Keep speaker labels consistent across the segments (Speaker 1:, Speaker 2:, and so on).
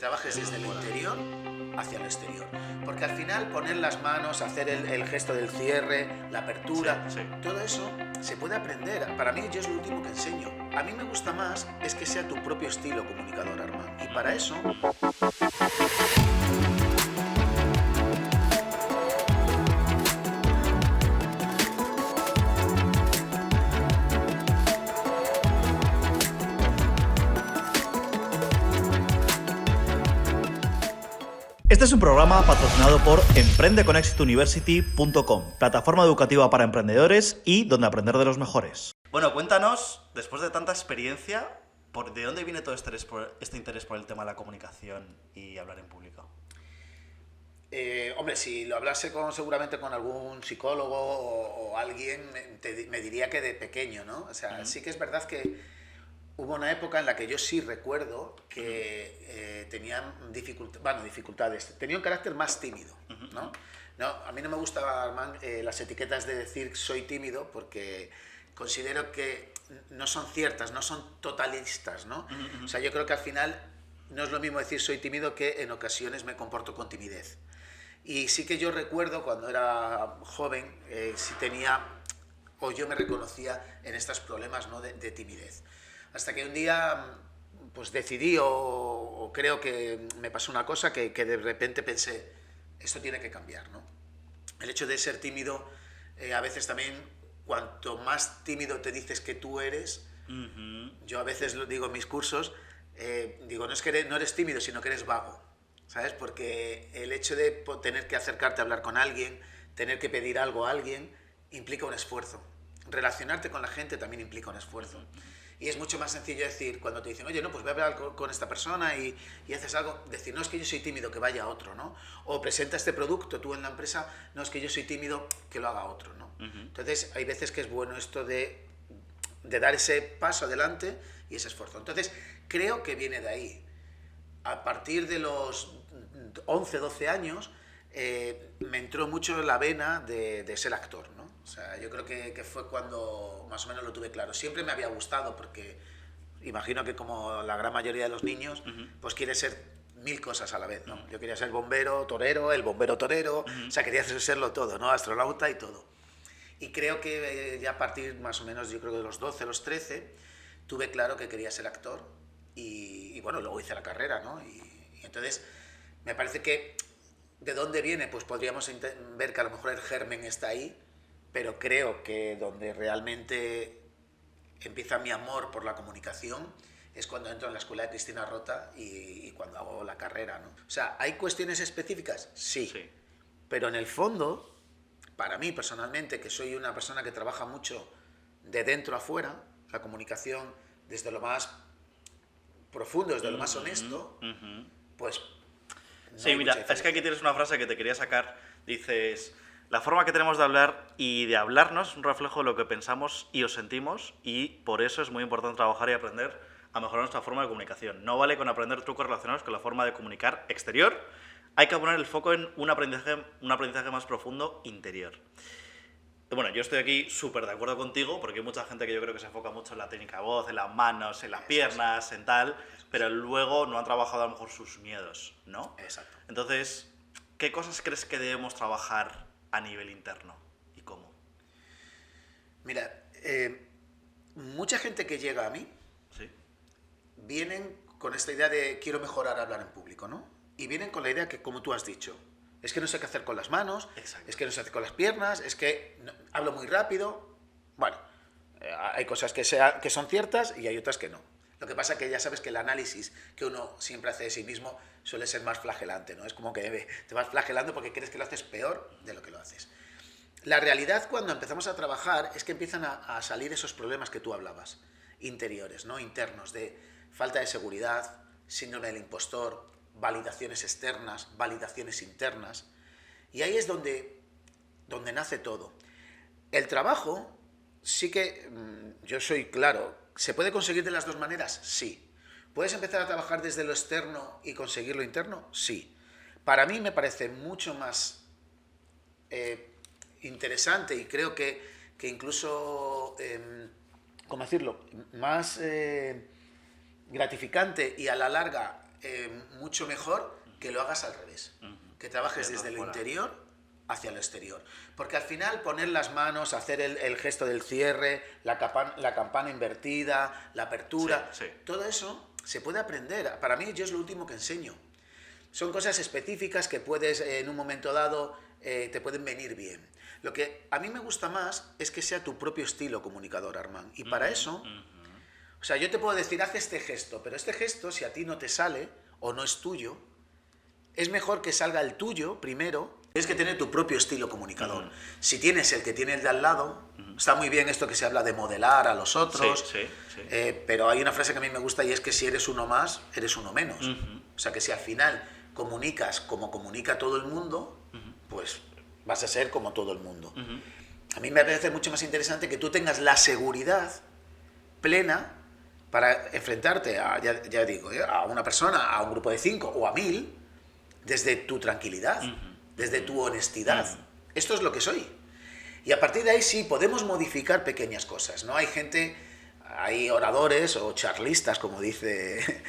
Speaker 1: trabajes desde el interior hacia el exterior. Porque al final poner las manos, hacer el gesto del cierre, la apertura, todo eso se puede aprender. Para mí yo es lo último que enseño. A mí me gusta más es que sea tu propio estilo comunicador, Armand. Y para eso...
Speaker 2: Este es un programa patrocinado por EmprendeConExitUniversity.com, plataforma educativa para emprendedores y donde aprender de los mejores. Bueno, cuéntanos, después de tanta experiencia, ¿de dónde viene todo este interés por el tema de la comunicación y hablar en público?
Speaker 1: Hombre, si lo hablase seguramente con algún psicólogo o alguien, me diría que de pequeño, ¿no? O sea, sí que es verdad que hubo una época en la que yo sí recuerdo que tenía dificultades. Tenía un carácter más tímido, ¿no? No, a mí no me gustaban las etiquetas de decir soy tímido porque considero que no son ciertas, no son totalistas, ¿no? O sea, yo creo que al final no es lo mismo decir soy tímido que en ocasiones me comporto con timidez. Y sí que yo recuerdo cuando era joven, sí tenía, o yo me reconocía en estos problemas, ¿no?, de timidez. Hasta que un día pues decidí o creo que me pasó una cosa que de repente pensé, esto tiene que cambiar, ¿no? El hecho de ser tímido, a veces también, cuanto más tímido te dices que tú eres, yo a veces lo digo en mis cursos, digo, no es que no eres tímido, sino que eres vago, ¿sabes? Porque el hecho de tener que acercarte a hablar con alguien, tener que pedir algo a alguien, implica un esfuerzo. Relacionarte con la gente también implica un esfuerzo. Y es mucho más sencillo decir, cuando te dicen, oye, no, pues voy a hablar con esta persona y haces algo, decir, no, es que yo soy tímido, que vaya otro, ¿no? O presenta este producto tú en la empresa, no, es que yo soy tímido, que lo haga otro, ¿no? Entonces, hay veces que es bueno esto de dar ese paso adelante y ese esfuerzo. Entonces, creo que viene de ahí. A partir de los 11, 12 años, me entró mucho la vena de ser actor, ¿no? O sea, yo creo que fue cuando más o menos lo tuve claro. Siempre me había gustado porque imagino que como la gran mayoría de los niños, pues quiere ser 1000 cosas a la vez, ¿no? Yo quería ser bombero, torero, el bombero torero, o sea, quería serlo todo, ¿no? Astronauta y todo. Y creo que ya a partir más o menos, yo creo que de los 12, los 13, tuve claro que quería ser actor y bueno, luego hice la carrera, ¿no? Y entonces me parece que ¿de dónde viene? Pues podríamos ver que a lo mejor el germen está ahí, pero creo que donde realmente empieza mi amor por la comunicación es cuando entro en la escuela de Cristina Rota y cuando hago la carrera, ¿no? O sea, ¿hay cuestiones específicas? Sí. Pero en el fondo, para mí personalmente, que soy una persona que trabaja mucho de dentro a fuera, la comunicación desde lo más profundo, desde lo más honesto, pues...
Speaker 2: Sí, mira, es que aquí tienes una frase que te quería sacar. Dices, la forma que tenemos de hablar y de hablarnos es un reflejo de lo que pensamos y os sentimos, y por eso es muy importante trabajar y aprender a mejorar nuestra forma de comunicación. No vale con aprender trucos relacionados con la forma de comunicar exterior, hay que poner el foco en un aprendizaje más profundo interior. Bueno, yo estoy aquí súper de acuerdo contigo, porque hay mucha gente que yo creo que se enfoca mucho en la técnica de voz, en las manos, en las piernas, en tal, pero luego no han trabajado a lo mejor sus miedos, ¿no?
Speaker 1: Exacto.
Speaker 2: Entonces, ¿qué cosas crees que debemos trabajar a nivel interno y cómo?
Speaker 1: Mira, mucha gente que llega a mí vienen con esta idea de quiero mejorar hablar en público, ¿no? Y vienen con la idea que, como tú has dicho, es que no sé qué hacer con las manos, es que no sé qué hacer con las piernas, es que hablo muy rápido. Bueno, hay cosas que son ciertas y hay otras que no. Lo que pasa es que ya sabes que el análisis que uno siempre hace de sí mismo suele ser más flagelante, ¿no? Es como que te vas flagelando porque crees que lo haces peor de lo que lo haces. La realidad cuando empezamos a trabajar es que empiezan a salir esos problemas que tú hablabas, interiores, ¿no? Internos, de falta de seguridad, síndrome del impostor, validaciones externas, validaciones internas. Y ahí es donde nace todo. El trabajo, sí que, yo soy claro, ¿se puede conseguir de las dos maneras? Sí. ¿Puedes empezar a trabajar desde lo externo y conseguir lo interno? Sí. Para mí me parece mucho más interesante y creo que incluso, ¿cómo decirlo?, más gratificante y a la larga mucho mejor que lo hagas al revés. Que trabajes desde lo interior hacia lo exterior. Porque al final poner las manos, hacer el gesto del cierre, la campana invertida, la apertura, todo eso se puede aprender. Para mí, yo es lo último que enseño. Son cosas específicas que puedes, en un momento dado, te pueden venir bien. Lo que a mí me gusta más es que sea tu propio estilo comunicador, Armand. Y para eso, o sea, yo te puedo decir, haz este gesto, pero este gesto, si a ti no te sale o no es tuyo, es mejor que salga el tuyo primero. Tienes que tener tu propio estilo comunicador. Si tienes el que tiene el de al lado, está muy bien esto que se habla de modelar a los otros, pero hay una frase que a mí me gusta y es que si eres uno más, eres uno menos. O sea, que si al final comunicas como comunica todo el mundo, pues vas a ser como todo el mundo. A mí me parece mucho más interesante que tú tengas la seguridad plena para enfrentarte a, ya digo, a una persona, a un grupo de 5 o a 1000, desde tu tranquilidad, desde tu honestidad. Esto es lo que soy. Y a partir de ahí sí, podemos modificar pequeñas cosas, ¿no? Hay gente, hay oradores o charlistas, como dice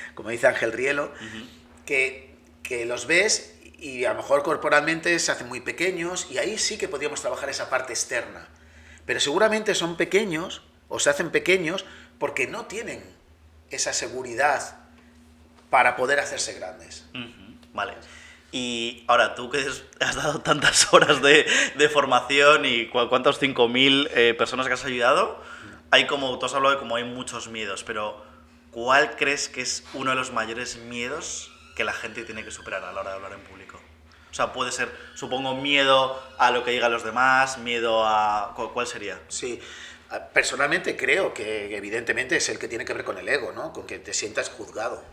Speaker 1: Ángel Rielo, que los ves y a lo mejor corporalmente se hacen muy pequeños y ahí sí que podríamos trabajar esa parte externa. Pero seguramente son pequeños o se hacen pequeños porque no tienen esa seguridad para poder hacerse grandes.
Speaker 2: Vale. Y ahora, tú que has dado tantas horas de formación y ¿cuántos 5.000 personas que has ayudado? Hay como, tú has hablado de como hay muchos miedos, pero ¿cuál crees que es uno de los mayores miedos que la gente tiene que superar a la hora de hablar en público? O sea, puede ser, supongo, miedo a lo que digan los demás, miedo a... ¿Cuál sería?
Speaker 1: Sí, personalmente creo que evidentemente es el que tiene que ver con el ego, ¿no? Con que te sientas juzgado.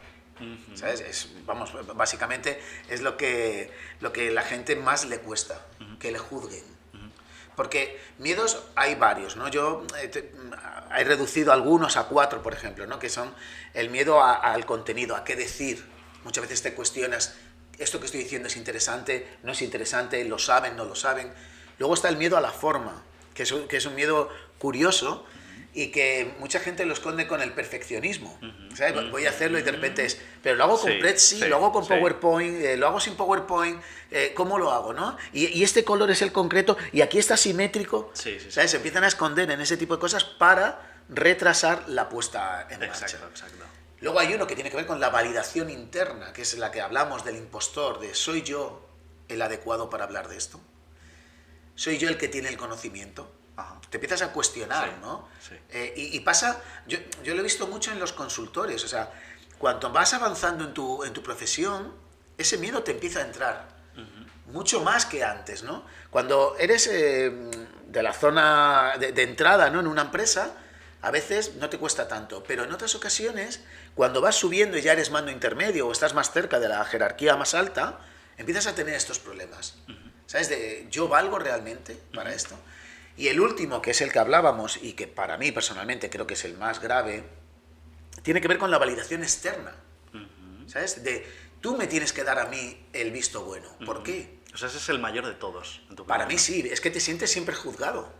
Speaker 1: ¿Sabes? Vamos, básicamente es lo que la gente más le cuesta, que le juzguen. Porque miedos hay varios, ¿no? Yo he reducido algunos a 4, por ejemplo, ¿no? Que son el miedo al contenido, a qué decir. Muchas veces te cuestionas, ¿esto que estoy diciendo es interesante? ¿No es interesante? ¿Lo saben? ¿No lo saben? Luego está el miedo a la forma, que es un miedo curioso, y que mucha gente lo esconde con el perfeccionismo. ¿Sabes? Voy a hacerlo y de repente es... Pero lo hago con Prezi, lo hago con PowerPoint, lo hago sin PowerPoint, ¿cómo lo hago, no? Y este color es el concreto, y aquí está simétrico. ¿Sabes? Se empiezan a esconder en ese tipo de cosas para retrasar la puesta en marcha.
Speaker 2: Exacto.
Speaker 1: Luego hay uno que tiene que ver con la validación interna, que es la que hablamos del impostor, de ¿soy yo el adecuado para hablar de esto? ¿Soy yo el que tiene el conocimiento? Te empiezas a cuestionar, ¿no? Y pasa, yo lo he visto mucho en los consultores, o sea, cuando vas avanzando en tu profesión, ese miedo te empieza a entrar, mucho más que antes, ¿no? Cuando eres de la zona de entrada, ¿no? En una empresa, a veces no te cuesta tanto, pero en otras ocasiones, cuando vas subiendo y ya eres mando intermedio o estás más cerca de la jerarquía más alta, empiezas a tener estos problemas, ¿sabes? De ¿yo valgo realmente para esto? Y el último, que es el que hablábamos y que para mí personalmente creo que es el más grave, tiene que ver con la validación externa. ¿Sabes? De tú me tienes que dar a mí el visto bueno. ¿Por qué?
Speaker 2: O sea, ese es el mayor de todos.
Speaker 1: Para mí sí, es que te sientes siempre juzgado,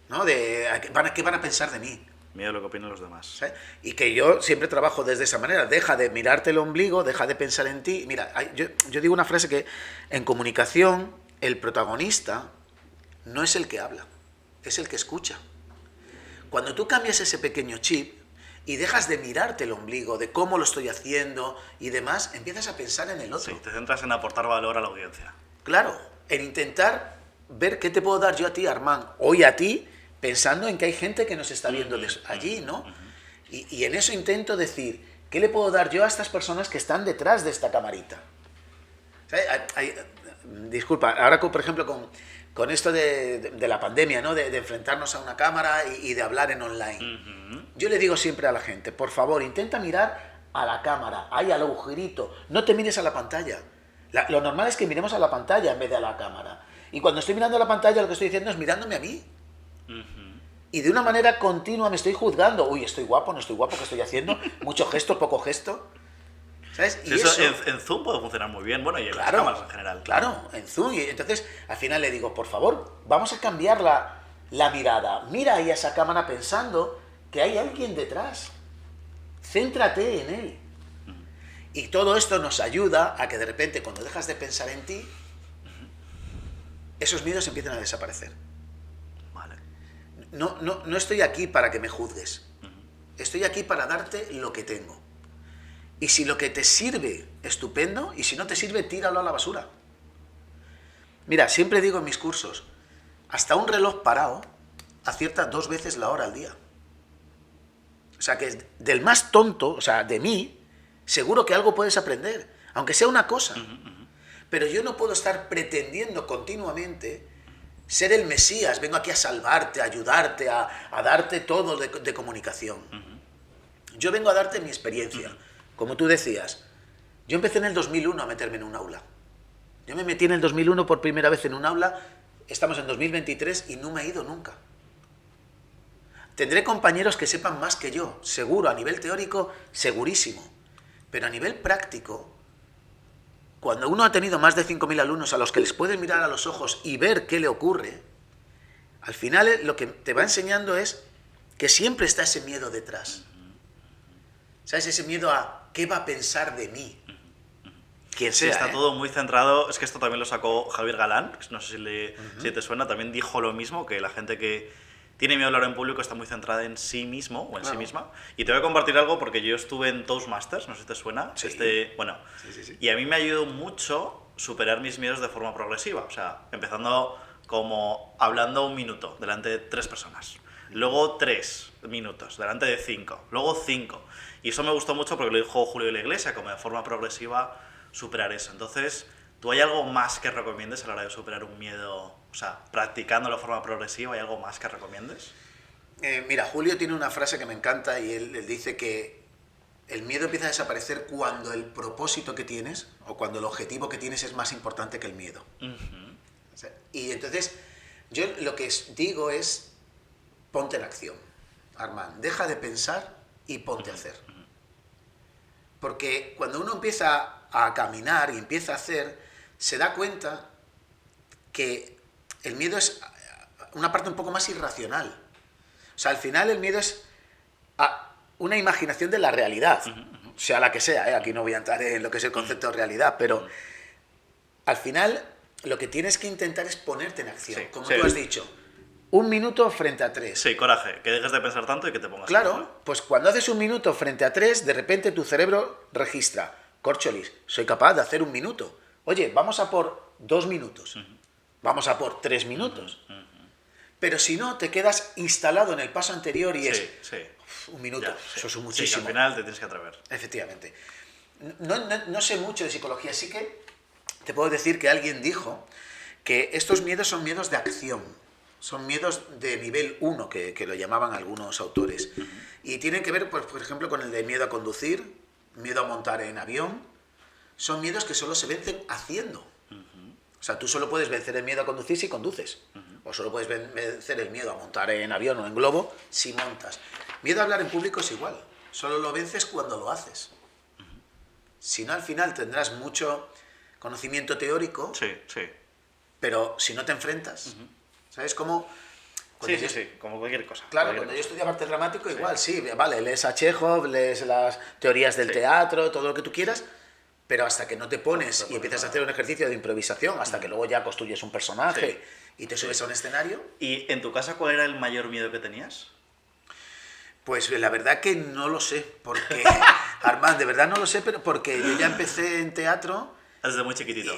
Speaker 1: ¿no? De ¿qué van a pensar de mí?
Speaker 2: Miedo a lo que opinan los demás.
Speaker 1: ¿Sabes? Y que yo siempre trabajo desde esa manera. Deja de mirarte el ombligo, deja de pensar en ti. Mira, yo digo una frase que en comunicación el protagonista no es el que habla, es el que escucha. Cuando tú cambias ese pequeño chip y dejas de mirarte el ombligo, de cómo lo estoy haciendo y demás, empiezas a pensar en el otro.
Speaker 2: Sí, te centras en aportar valor a la audiencia.
Speaker 1: Claro, en intentar ver qué te puedo dar yo a ti, Armand, hoy a ti, pensando en que hay gente que nos está viendo allí, ¿no? Y en eso intento decir, ¿qué le puedo dar yo a estas personas que están detrás de esta camarita? Disculpa, ahora por ejemplo con esto de la pandemia, ¿no? De enfrentarnos a una cámara y de hablar en online. Yo le digo siempre a la gente, por favor, intenta mirar a la cámara, ahí al agujerito, no te mires a la pantalla. Lo normal es que miremos a la pantalla en vez de a la cámara. Y cuando estoy mirando a la pantalla lo que estoy diciendo es mirándome a mí. Y de una manera continua me estoy juzgando. Uy, estoy guapo, no estoy guapo, ¿qué estoy haciendo? Mucho gesto, poco gesto. ¿Sabes?
Speaker 2: Y eso en Zoom puede funcionar muy bien, bueno, y en las cámaras en general.
Speaker 1: Claro, en Zoom. Y entonces, al final le digo, por favor, vamos a cambiar la mirada. Mira ahí a esa cámara pensando que hay alguien detrás. Céntrate en él. Y todo esto nos ayuda a que de repente, cuando dejas de pensar en ti, esos miedos empiezan a desaparecer.
Speaker 2: Vale.
Speaker 1: No estoy aquí para que me juzgues. Estoy aquí para darte lo que tengo. Y si lo que te sirve, estupendo, y si no te sirve, tíralo a la basura. Mira, siempre digo en mis cursos, hasta un reloj parado acierta 2 veces la hora al día. O sea que del más tonto, o sea, de mí, seguro que algo puedes aprender, aunque sea una cosa. Pero yo no puedo estar pretendiendo continuamente ser el Mesías, vengo aquí a salvarte, a ayudarte, a darte todo de comunicación. Yo vengo a darte mi experiencia. Como tú decías, yo empecé en el 2001 a meterme en un aula. Yo me metí en el 2001 por primera vez en un aula, estamos en 2023 y no me he ido nunca. Tendré compañeros que sepan más que yo, seguro, a nivel teórico, segurísimo. Pero a nivel práctico, cuando uno ha tenido más de 5.000 alumnos a los que les puedes mirar a los ojos y ver qué le ocurre, al final lo que te va enseñando es que siempre está ese miedo detrás. ¿Sabes? Ese miedo a qué va a pensar de mí. Quien sea,
Speaker 2: está todo muy centrado. Es que esto también lo sacó Javier Galán, no sé si te suena, también dijo lo mismo, que la gente que tiene miedo a hablar en público está muy centrada en sí mismo o en sí misma. Y te voy a compartir algo porque yo estuve en Toastmasters, no sé si te suena.
Speaker 1: Sí.
Speaker 2: Sí. Y a mí me ayudó mucho superar mis miedos de forma progresiva. O sea, empezando como hablando 1 minuto delante de 3 personas. Luego 3 minutos delante de 5. Luego 5. Y eso me gustó mucho porque lo dijo Julio de la Iglesia, como de forma progresiva superar eso. Entonces, ¿tú hay algo más que recomiendes a la hora de superar un miedo? O sea, practicándolo de forma progresiva, ¿hay algo más que recomiendes?
Speaker 1: Mira, Julio tiene una frase que me encanta y él dice que el miedo empieza a desaparecer cuando el propósito que tienes o cuando el objetivo que tienes es más importante que el miedo. O sea, y entonces, yo lo que digo es, ponte en acción, Armand. Deja de pensar y ponte a hacer. Porque cuando uno empieza a caminar y empieza a hacer, se da cuenta que el miedo es una parte un poco más irracional. O sea, al final el miedo es una imaginación de la realidad, sea la que sea, ¿eh? Aquí no voy a entrar en lo que es el concepto de realidad, pero al final lo que tienes que intentar es ponerte en acción, como tú has dicho. 1 minuto frente a 3.
Speaker 2: Sí, coraje, que dejes de pensar tanto y que te pongas.
Speaker 1: Claro, pues cuando haces 1 minuto frente a 3, de repente tu cerebro registra, córcholis, soy capaz de hacer 1 minuto. Oye, vamos a por 2 minutos. Vamos a por 3 minutos. Pero si no, te quedas instalado en el paso anterior y es 1 minuto. Ya, eso es muchísimo.
Speaker 2: Sí, al final te tienes que atrever.
Speaker 1: Efectivamente. No sé mucho de psicología, sí que te puedo decir que alguien dijo que estos miedos son miedos de acción. Son miedos de nivel 1, que lo llamaban algunos autores. Y tienen que ver, pues, por ejemplo, con el de miedo a conducir, miedo a montar en avión. Son miedos que solo se vencen haciendo. O sea, tú solo puedes vencer el miedo a conducir si conduces. O solo puedes vencer el miedo a montar en avión o en globo si montas. Miedo a hablar en público es igual. Solo lo vences cuando lo haces. Si no, al final tendrás mucho conocimiento teórico, pero si no te enfrentas... ¿Sabes cómo?
Speaker 2: Como cualquier cosa.
Speaker 1: Claro, cuando yo estudiaba arte dramático, igual, vale, lees a Chekhov, lees las teorías del teatro, todo lo que tú quieras, pero hasta que no te pones y empiezas a hacer un ejercicio de improvisación, hasta que luego ya construyes un personaje y te subes a un escenario.
Speaker 2: ¿Y en tu casa cuál era el mayor miedo que tenías?
Speaker 1: Pues la verdad que no lo sé, porque, Armand, de verdad no lo sé, pero porque yo ya empecé en teatro...
Speaker 2: Desde muy chiquitito.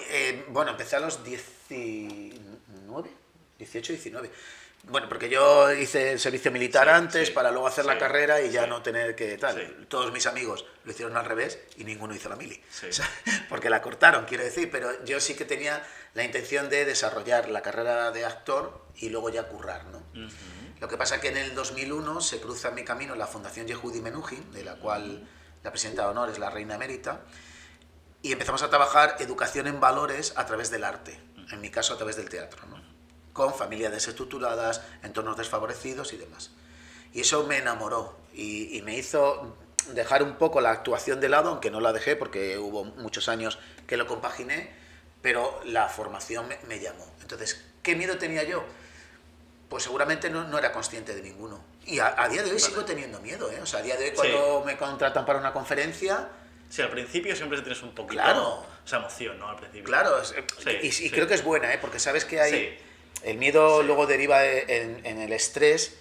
Speaker 1: Bueno, empecé a los 18, 19. Bueno, porque yo hice el servicio militar antes para luego hacer la carrera y ya no tener que tal. Todos mis amigos lo hicieron al revés y ninguno hizo la mili. O sea, porque la cortaron, quiero decir, pero yo sí que tenía la intención de desarrollar la carrera de actor y luego ya currar, ¿no? Lo que pasa es que en el 2001 se cruza en mi camino la Fundación Yehudi Menuhin, de la cual la presidenta de honor es la reina emérita, y empezamos a trabajar educación en valores a través del arte, en mi caso a través del teatro, ¿no? Con familias desestructuradas, entornos desfavorecidos y demás. Y eso me enamoró y me hizo dejar un poco la actuación de lado, aunque no la dejé porque hubo muchos años que lo compaginé, pero la formación me llamó. Entonces, ¿qué miedo tenía yo? Pues seguramente no era consciente de ninguno. Y a día de hoy sigo teniendo miedo, ¿eh? O sea, a día de hoy cuando me contratan para una conferencia,
Speaker 2: Sí, al principio siempre tienes un poquito
Speaker 1: Claro.
Speaker 2: esa emoción, ¿no? Al principio.
Speaker 1: Claro,
Speaker 2: Sí,
Speaker 1: y creo que es buena, porque sabes que hay...
Speaker 2: Sí.
Speaker 1: El miedo
Speaker 2: Sí.
Speaker 1: luego deriva en el estrés.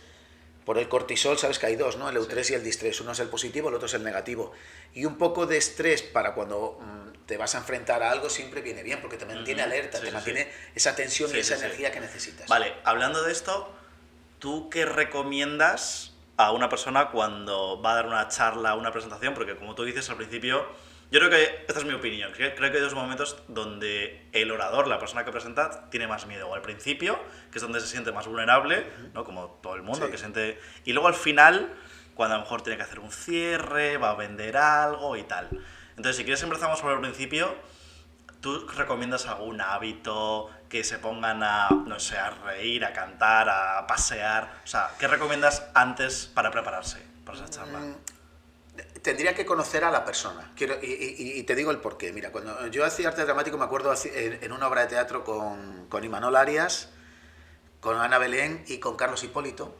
Speaker 1: Por el cortisol, sabes que hay dos, ¿no? El eustrés y el distrés. Uno es el positivo, el otro es el negativo. Y un poco de estrés para cuando te vas a enfrentar a algo siempre viene bien, porque te mantiene alerta, te mantiene esa tensión y esa energía que necesitas.
Speaker 2: Vale, hablando de esto, ¿tú qué recomiendas a una persona cuando va a dar una charla, una presentación? Porque como tú dices al principio, yo creo que, esta es mi opinión, creo que hay dos momentos donde el orador, la persona que presenta, tiene más miedo. O al principio, que es donde se siente más vulnerable, ¿no? Como todo el mundo, que siente... Y luego al final, cuando a lo mejor tiene que hacer un cierre, va a vender algo y tal. Entonces, si quieres empezamos por el principio, ¿tú recomiendas algún hábito, que se pongan a, no sé, a reír, a cantar, a pasear? O sea, ¿qué recomiendas antes para prepararse para esa charla?
Speaker 1: Tendría que conocer a la persona. Y te digo el porqué. Mira, cuando yo hacía arte dramático, me acuerdo en una obra de teatro con Imanol Arias, con Ana Belén y con Carlos Hipólito.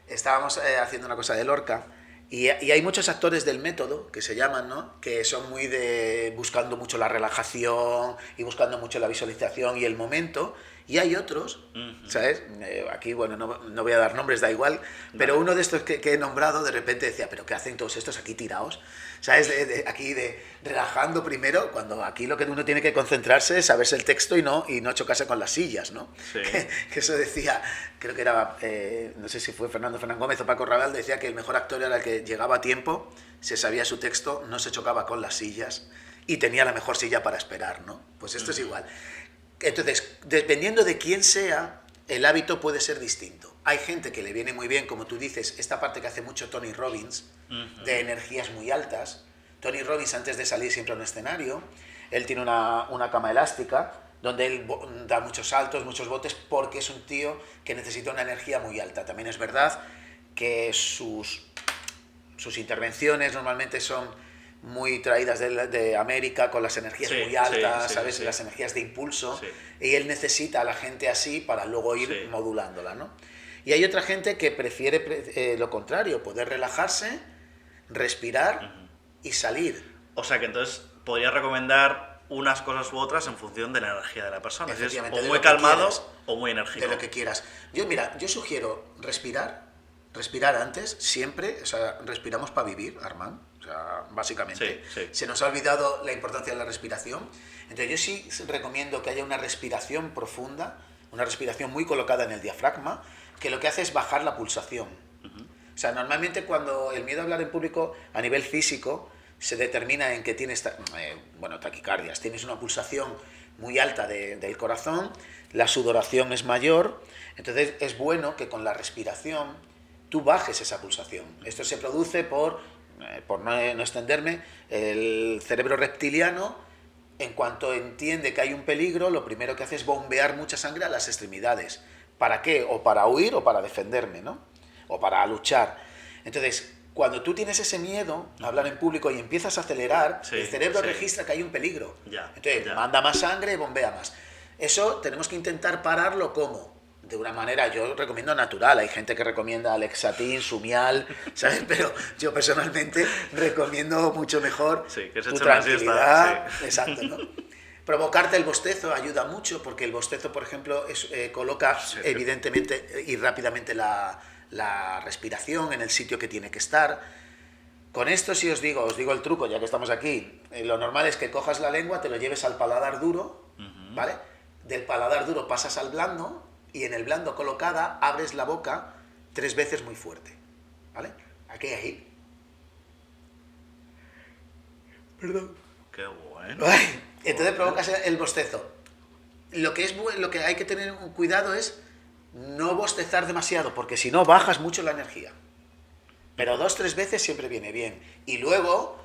Speaker 1: Estábamos haciendo una cosa de Lorca. Y hay muchos actores del método, que se llaman, ¿no? Que son muy de buscando mucho la relajación y buscando mucho la visualización y el momento. Y hay otros, ¿sabes? Aquí, bueno, no voy a dar nombres, da igual, pero uno de estos que he nombrado de repente decía, ¿pero qué hacen todos estos aquí tirados? ¿Sabes? Aquí relajando primero, cuando aquí lo que uno tiene que concentrarse es saberse el texto y no chocarse con las sillas, ¿no?
Speaker 2: Sí.
Speaker 1: Que eso decía, creo que era, no sé si fue Fernando Fernán Gómez o Paco Raval, decía que el mejor actor era el que llegaba a tiempo, se sabía su texto, no se chocaba con las sillas y tenía la mejor silla para esperar, ¿no? Pues esto es igual. Entonces, dependiendo de quién sea, el hábito puede ser distinto. Hay gente que le viene muy bien, como tú dices, esta parte que hace mucho Tony Robbins, de energías muy altas. Tony Robbins, antes de salir siempre a un escenario, él tiene una cama elástica, donde él da muchos saltos, muchos botes, porque es un tío que necesita una energía muy alta. También es verdad que sus intervenciones normalmente son muy traídas de América, con las energías muy altas, ¿sabes?
Speaker 2: Sí.
Speaker 1: Las energías de impulso,
Speaker 2: Sí.
Speaker 1: y él necesita a la gente así para luego ir modulándola, ¿no? Y hay otra gente que prefiere lo contrario, poder relajarse, respirar y salir.
Speaker 2: O sea que entonces podría recomendar unas cosas u otras en función de la energía de la persona. Si es o muy calmado o muy enérgico.
Speaker 1: De lo que quieras. Yo sugiero respirar antes, siempre, o sea, respiramos para vivir, Armand. O sea, básicamente. Se nos ha olvidado la importancia de la respiración. Entonces yo sí recomiendo que haya una respiración profunda, una respiración muy colocada en el diafragma, que lo que hace es bajar la pulsación. O sea, normalmente cuando el miedo a hablar en público a nivel físico se determina en que tienes taquicardias, tienes una pulsación muy alta del corazón, la sudoración es mayor, entonces es bueno que con la respiración tú bajes esa pulsación. Esto se produce por no extenderme, el cerebro reptiliano, en cuanto entiende que hay un peligro, lo primero que hace es bombear mucha sangre a las extremidades. ¿Para qué? O para huir o para defenderme, ¿no? O para luchar. Entonces, cuando tú tienes ese miedo a hablar en público y empiezas a acelerar, el cerebro registra que hay un peligro. Entonces, manda más sangre, bombea más. Eso tenemos que intentar pararlo, ¿cómo? De una manera, yo recomiendo natural. Hay gente que recomienda Lexatin, Sumial, ¿sabes? Pero yo personalmente recomiendo mucho mejor tu tranquilidad. Exacto, ¿no? Provocarte el bostezo ayuda mucho, porque el bostezo, por ejemplo, coloca evidentemente y rápidamente la respiración en el sitio que tiene que estar. Con esto sí os digo el truco, ya que estamos aquí. Lo normal es que cojas la lengua, te lo lleves al paladar duro, ¿vale? Del paladar duro pasas al blando, y en el blando colocada abres la boca 3 veces muy fuerte, ¿vale? Aquí, ahí. Perdón.
Speaker 2: Qué bueno.
Speaker 1: Entonces provocas el bostezo. Lo que hay que tener cuidado es no bostezar demasiado, porque si no bajas mucho la energía. Pero 2-3 veces siempre viene bien. Y luego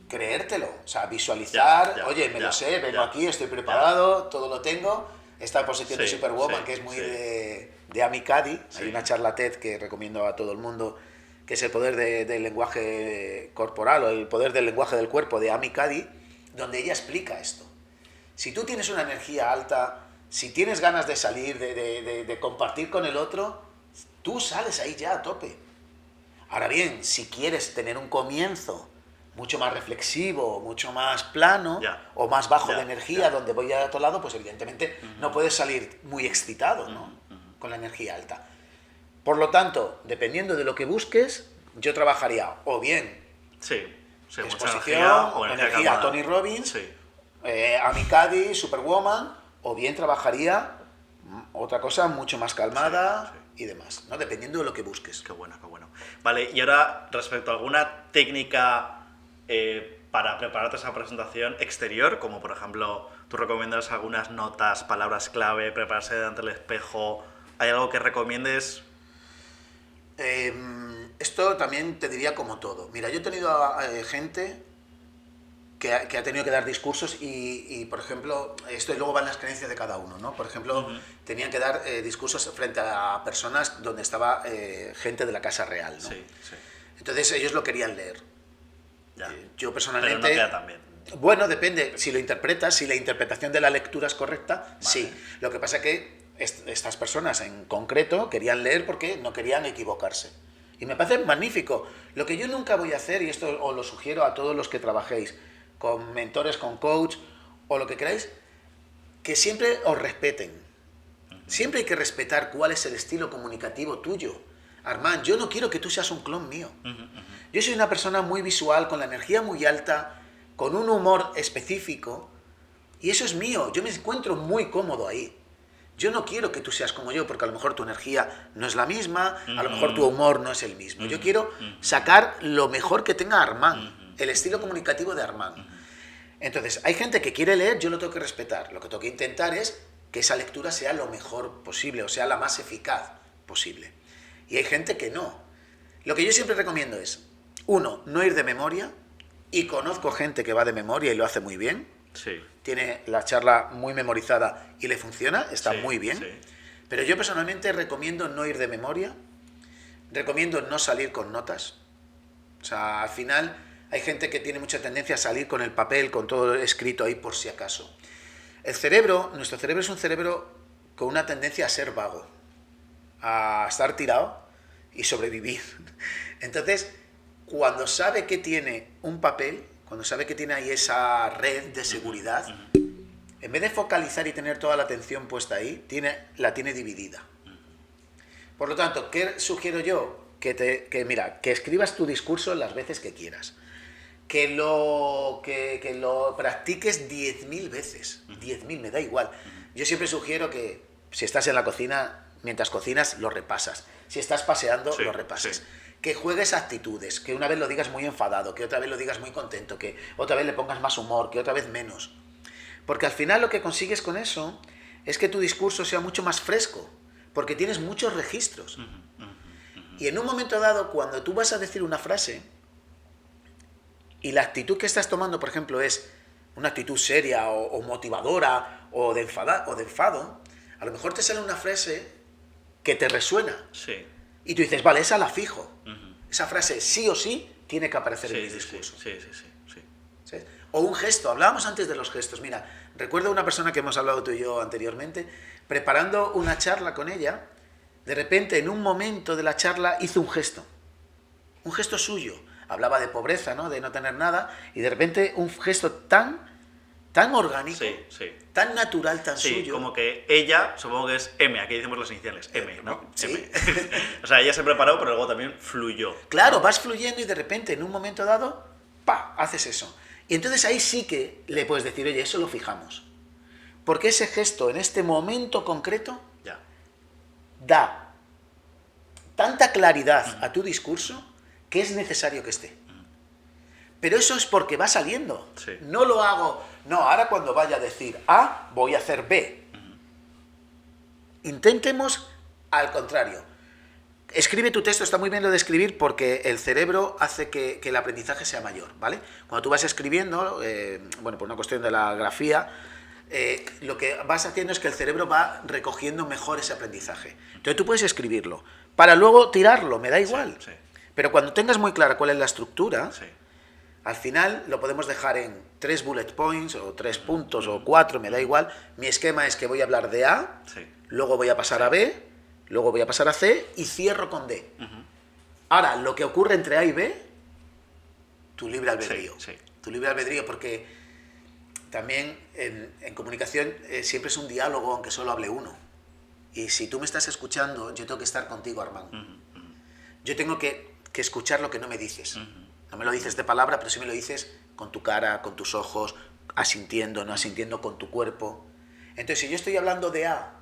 Speaker 1: creértelo, o sea, visualizar, me lo sé, vengo aquí, estoy preparado, todo lo tengo. Esta posición de Superwoman, que es muy de Amy Cuddy. Hay una charla TED que recomiendo a todo el mundo, que es el poder del lenguaje corporal, o el poder del lenguaje del cuerpo, de Amy Cuddy, donde ella explica esto. Si tú tienes una energía alta, si tienes ganas de salir, de compartir con el otro, tú sales ahí ya a tope. Ahora bien, si quieres tener un comienzo mucho más reflexivo, mucho más plano o más bajo de energía, donde voy a otro lado, pues evidentemente no puedes salir muy excitado, ¿no? Con la energía alta. Por lo tanto, dependiendo de lo que busques, yo trabajaría o bien exposición, o energía Tony Robbins, Amy Cuddy, Superwoman, o bien trabajaría otra cosa mucho más calmada y demás, ¿no? Dependiendo de lo que busques.
Speaker 2: Qué bueno, qué bueno. Vale, y ahora respecto a alguna técnica para prepararte esa presentación exterior, como por ejemplo, tú recomiendas algunas notas, palabras clave, prepararse delante del espejo, ¿hay algo que recomiendes?
Speaker 1: Esto también te diría como todo. Mira, yo he tenido gente que ha tenido que dar discursos y, por ejemplo, esto luego va en las creencias de cada uno, ¿no? Por ejemplo, tenían que dar discursos frente a personas donde estaba gente de la Casa Real, ¿no?
Speaker 2: Sí, sí.
Speaker 1: Entonces ellos lo querían leer. Yo personalmente...
Speaker 2: Pero no queda tan bien.
Speaker 1: Bueno, depende. Si lo interpretas, si la interpretación de la lectura es correcta, sí. Lo que pasa es que estas personas en concreto querían leer porque no querían equivocarse. Y me parece magnífico. Lo que yo nunca voy a hacer, y esto os lo sugiero a todos los que trabajéis, con mentores, con coach, o lo que queráis, que siempre os respeten. Siempre hay que respetar cuál es el estilo comunicativo tuyo. Armand, yo no quiero que tú seas un clon mío. Yo soy una persona muy visual, con la energía muy alta, con un humor específico, y eso es mío. Yo me encuentro muy cómodo ahí. Yo no quiero que tú seas como yo, porque a lo mejor tu energía no es la misma, a lo mejor tu humor no es el mismo. Yo quiero sacar lo mejor que tenga Armand, el estilo comunicativo de Armand. Entonces, hay gente que quiere leer, yo lo tengo que respetar. Lo que tengo que intentar es que esa lectura sea lo mejor posible, o sea, la más eficaz posible. Y hay gente que no. Lo que yo siempre recomiendo es, uno, no ir de memoria, y conozco gente que va de memoria y lo hace muy bien.
Speaker 2: Sí.
Speaker 1: Tiene la charla muy memorizada y le funciona, está muy bien.
Speaker 2: Sí.
Speaker 1: Pero yo personalmente recomiendo no ir de memoria, recomiendo no salir con notas. O sea, al final hay gente que tiene mucha tendencia a salir con el papel, con todo escrito ahí por si acaso. El cerebro, nuestro cerebro es un cerebro con una tendencia a ser vago, a estar tirado y sobrevivir. Entonces, cuando sabe que tiene un papel, cuando sabe que tiene ahí esa red de seguridad, en vez de focalizar y tener toda la atención puesta ahí, la tiene dividida. Por lo tanto, ¿qué sugiero yo? Mira, que escribas tu discurso las veces que quieras. Que lo practiques 10.000 veces. 10.000, me da igual. Yo siempre sugiero que si estás en la cocina, mientras cocinas, lo repasas. Si estás paseando, lo repasas. Sí. Que juegues actitudes, que una vez lo digas muy enfadado, que otra vez lo digas muy contento, que otra vez le pongas más humor, que otra vez menos. Porque al final lo que consigues con eso es que tu discurso sea mucho más fresco, porque tienes muchos registros. Y en un momento dado, cuando tú vas a decir una frase y la actitud que estás tomando, por ejemplo, es una actitud seria o motivadora o de enfado, a lo mejor te sale una frase que te resuena.
Speaker 2: Sí.
Speaker 1: Y tú dices, vale, esa la fijo. Esa frase sí o sí tiene que aparecer en mi discurso.
Speaker 2: Sí.
Speaker 1: ¿Sí? O un gesto. Hablábamos antes de los gestos. Mira, recuerdo una persona que hemos hablado tú y yo anteriormente, preparando una charla con ella, de repente en un momento de la charla hizo un gesto suyo. Hablaba de pobreza, ¿no? De no tener nada, y de repente un gesto tan orgánico, tan natural, tan suyo.
Speaker 2: Sí, como que ella, supongo que es M, aquí decimos las iniciales, M, ¿no?
Speaker 1: Sí.
Speaker 2: M. O sea, ella se preparó, pero luego también fluyó.
Speaker 1: Claro, vas fluyendo y de repente, en un momento dado, ¡pa!, haces eso. Y entonces ahí sí que le puedes decir, oye, eso lo fijamos. Porque ese gesto, en este momento concreto, da tanta claridad a tu discurso que es necesario que esté. Pero eso es porque va saliendo.
Speaker 2: Sí.
Speaker 1: No lo hago... No, ahora cuando vaya a decir A, voy a hacer B. Intentemos al contrario. Escribe tu texto, está muy bien lo de escribir porque el cerebro hace que el aprendizaje sea mayor, ¿vale? Cuando tú vas escribiendo, por una cuestión de la grafía, lo que vas haciendo es que el cerebro va recogiendo mejor ese aprendizaje. Entonces tú puedes escribirlo, para luego tirarlo, me da igual.
Speaker 2: Sí.
Speaker 1: Pero cuando tengas muy clara cuál es la estructura... Al final lo podemos dejar en 3 bullet points o 3 puntos o 4, me da igual. Mi esquema es que voy a hablar de A, luego voy a pasar a B, luego voy a pasar a C y cierro con D. Ahora, lo que ocurre entre A y B, tu libre albedrío.
Speaker 2: Sí, sí.
Speaker 1: Tu libre albedrío, porque también en comunicación siempre es un diálogo, aunque solo hable uno. Y si tú me estás escuchando, yo tengo que estar contigo, Armando. Yo tengo que escuchar lo que no me dices. No me lo dices de palabra, pero sí me lo dices con tu cara, con tus ojos, asintiendo, no asintiendo, con tu cuerpo. Entonces, si yo estoy hablando de A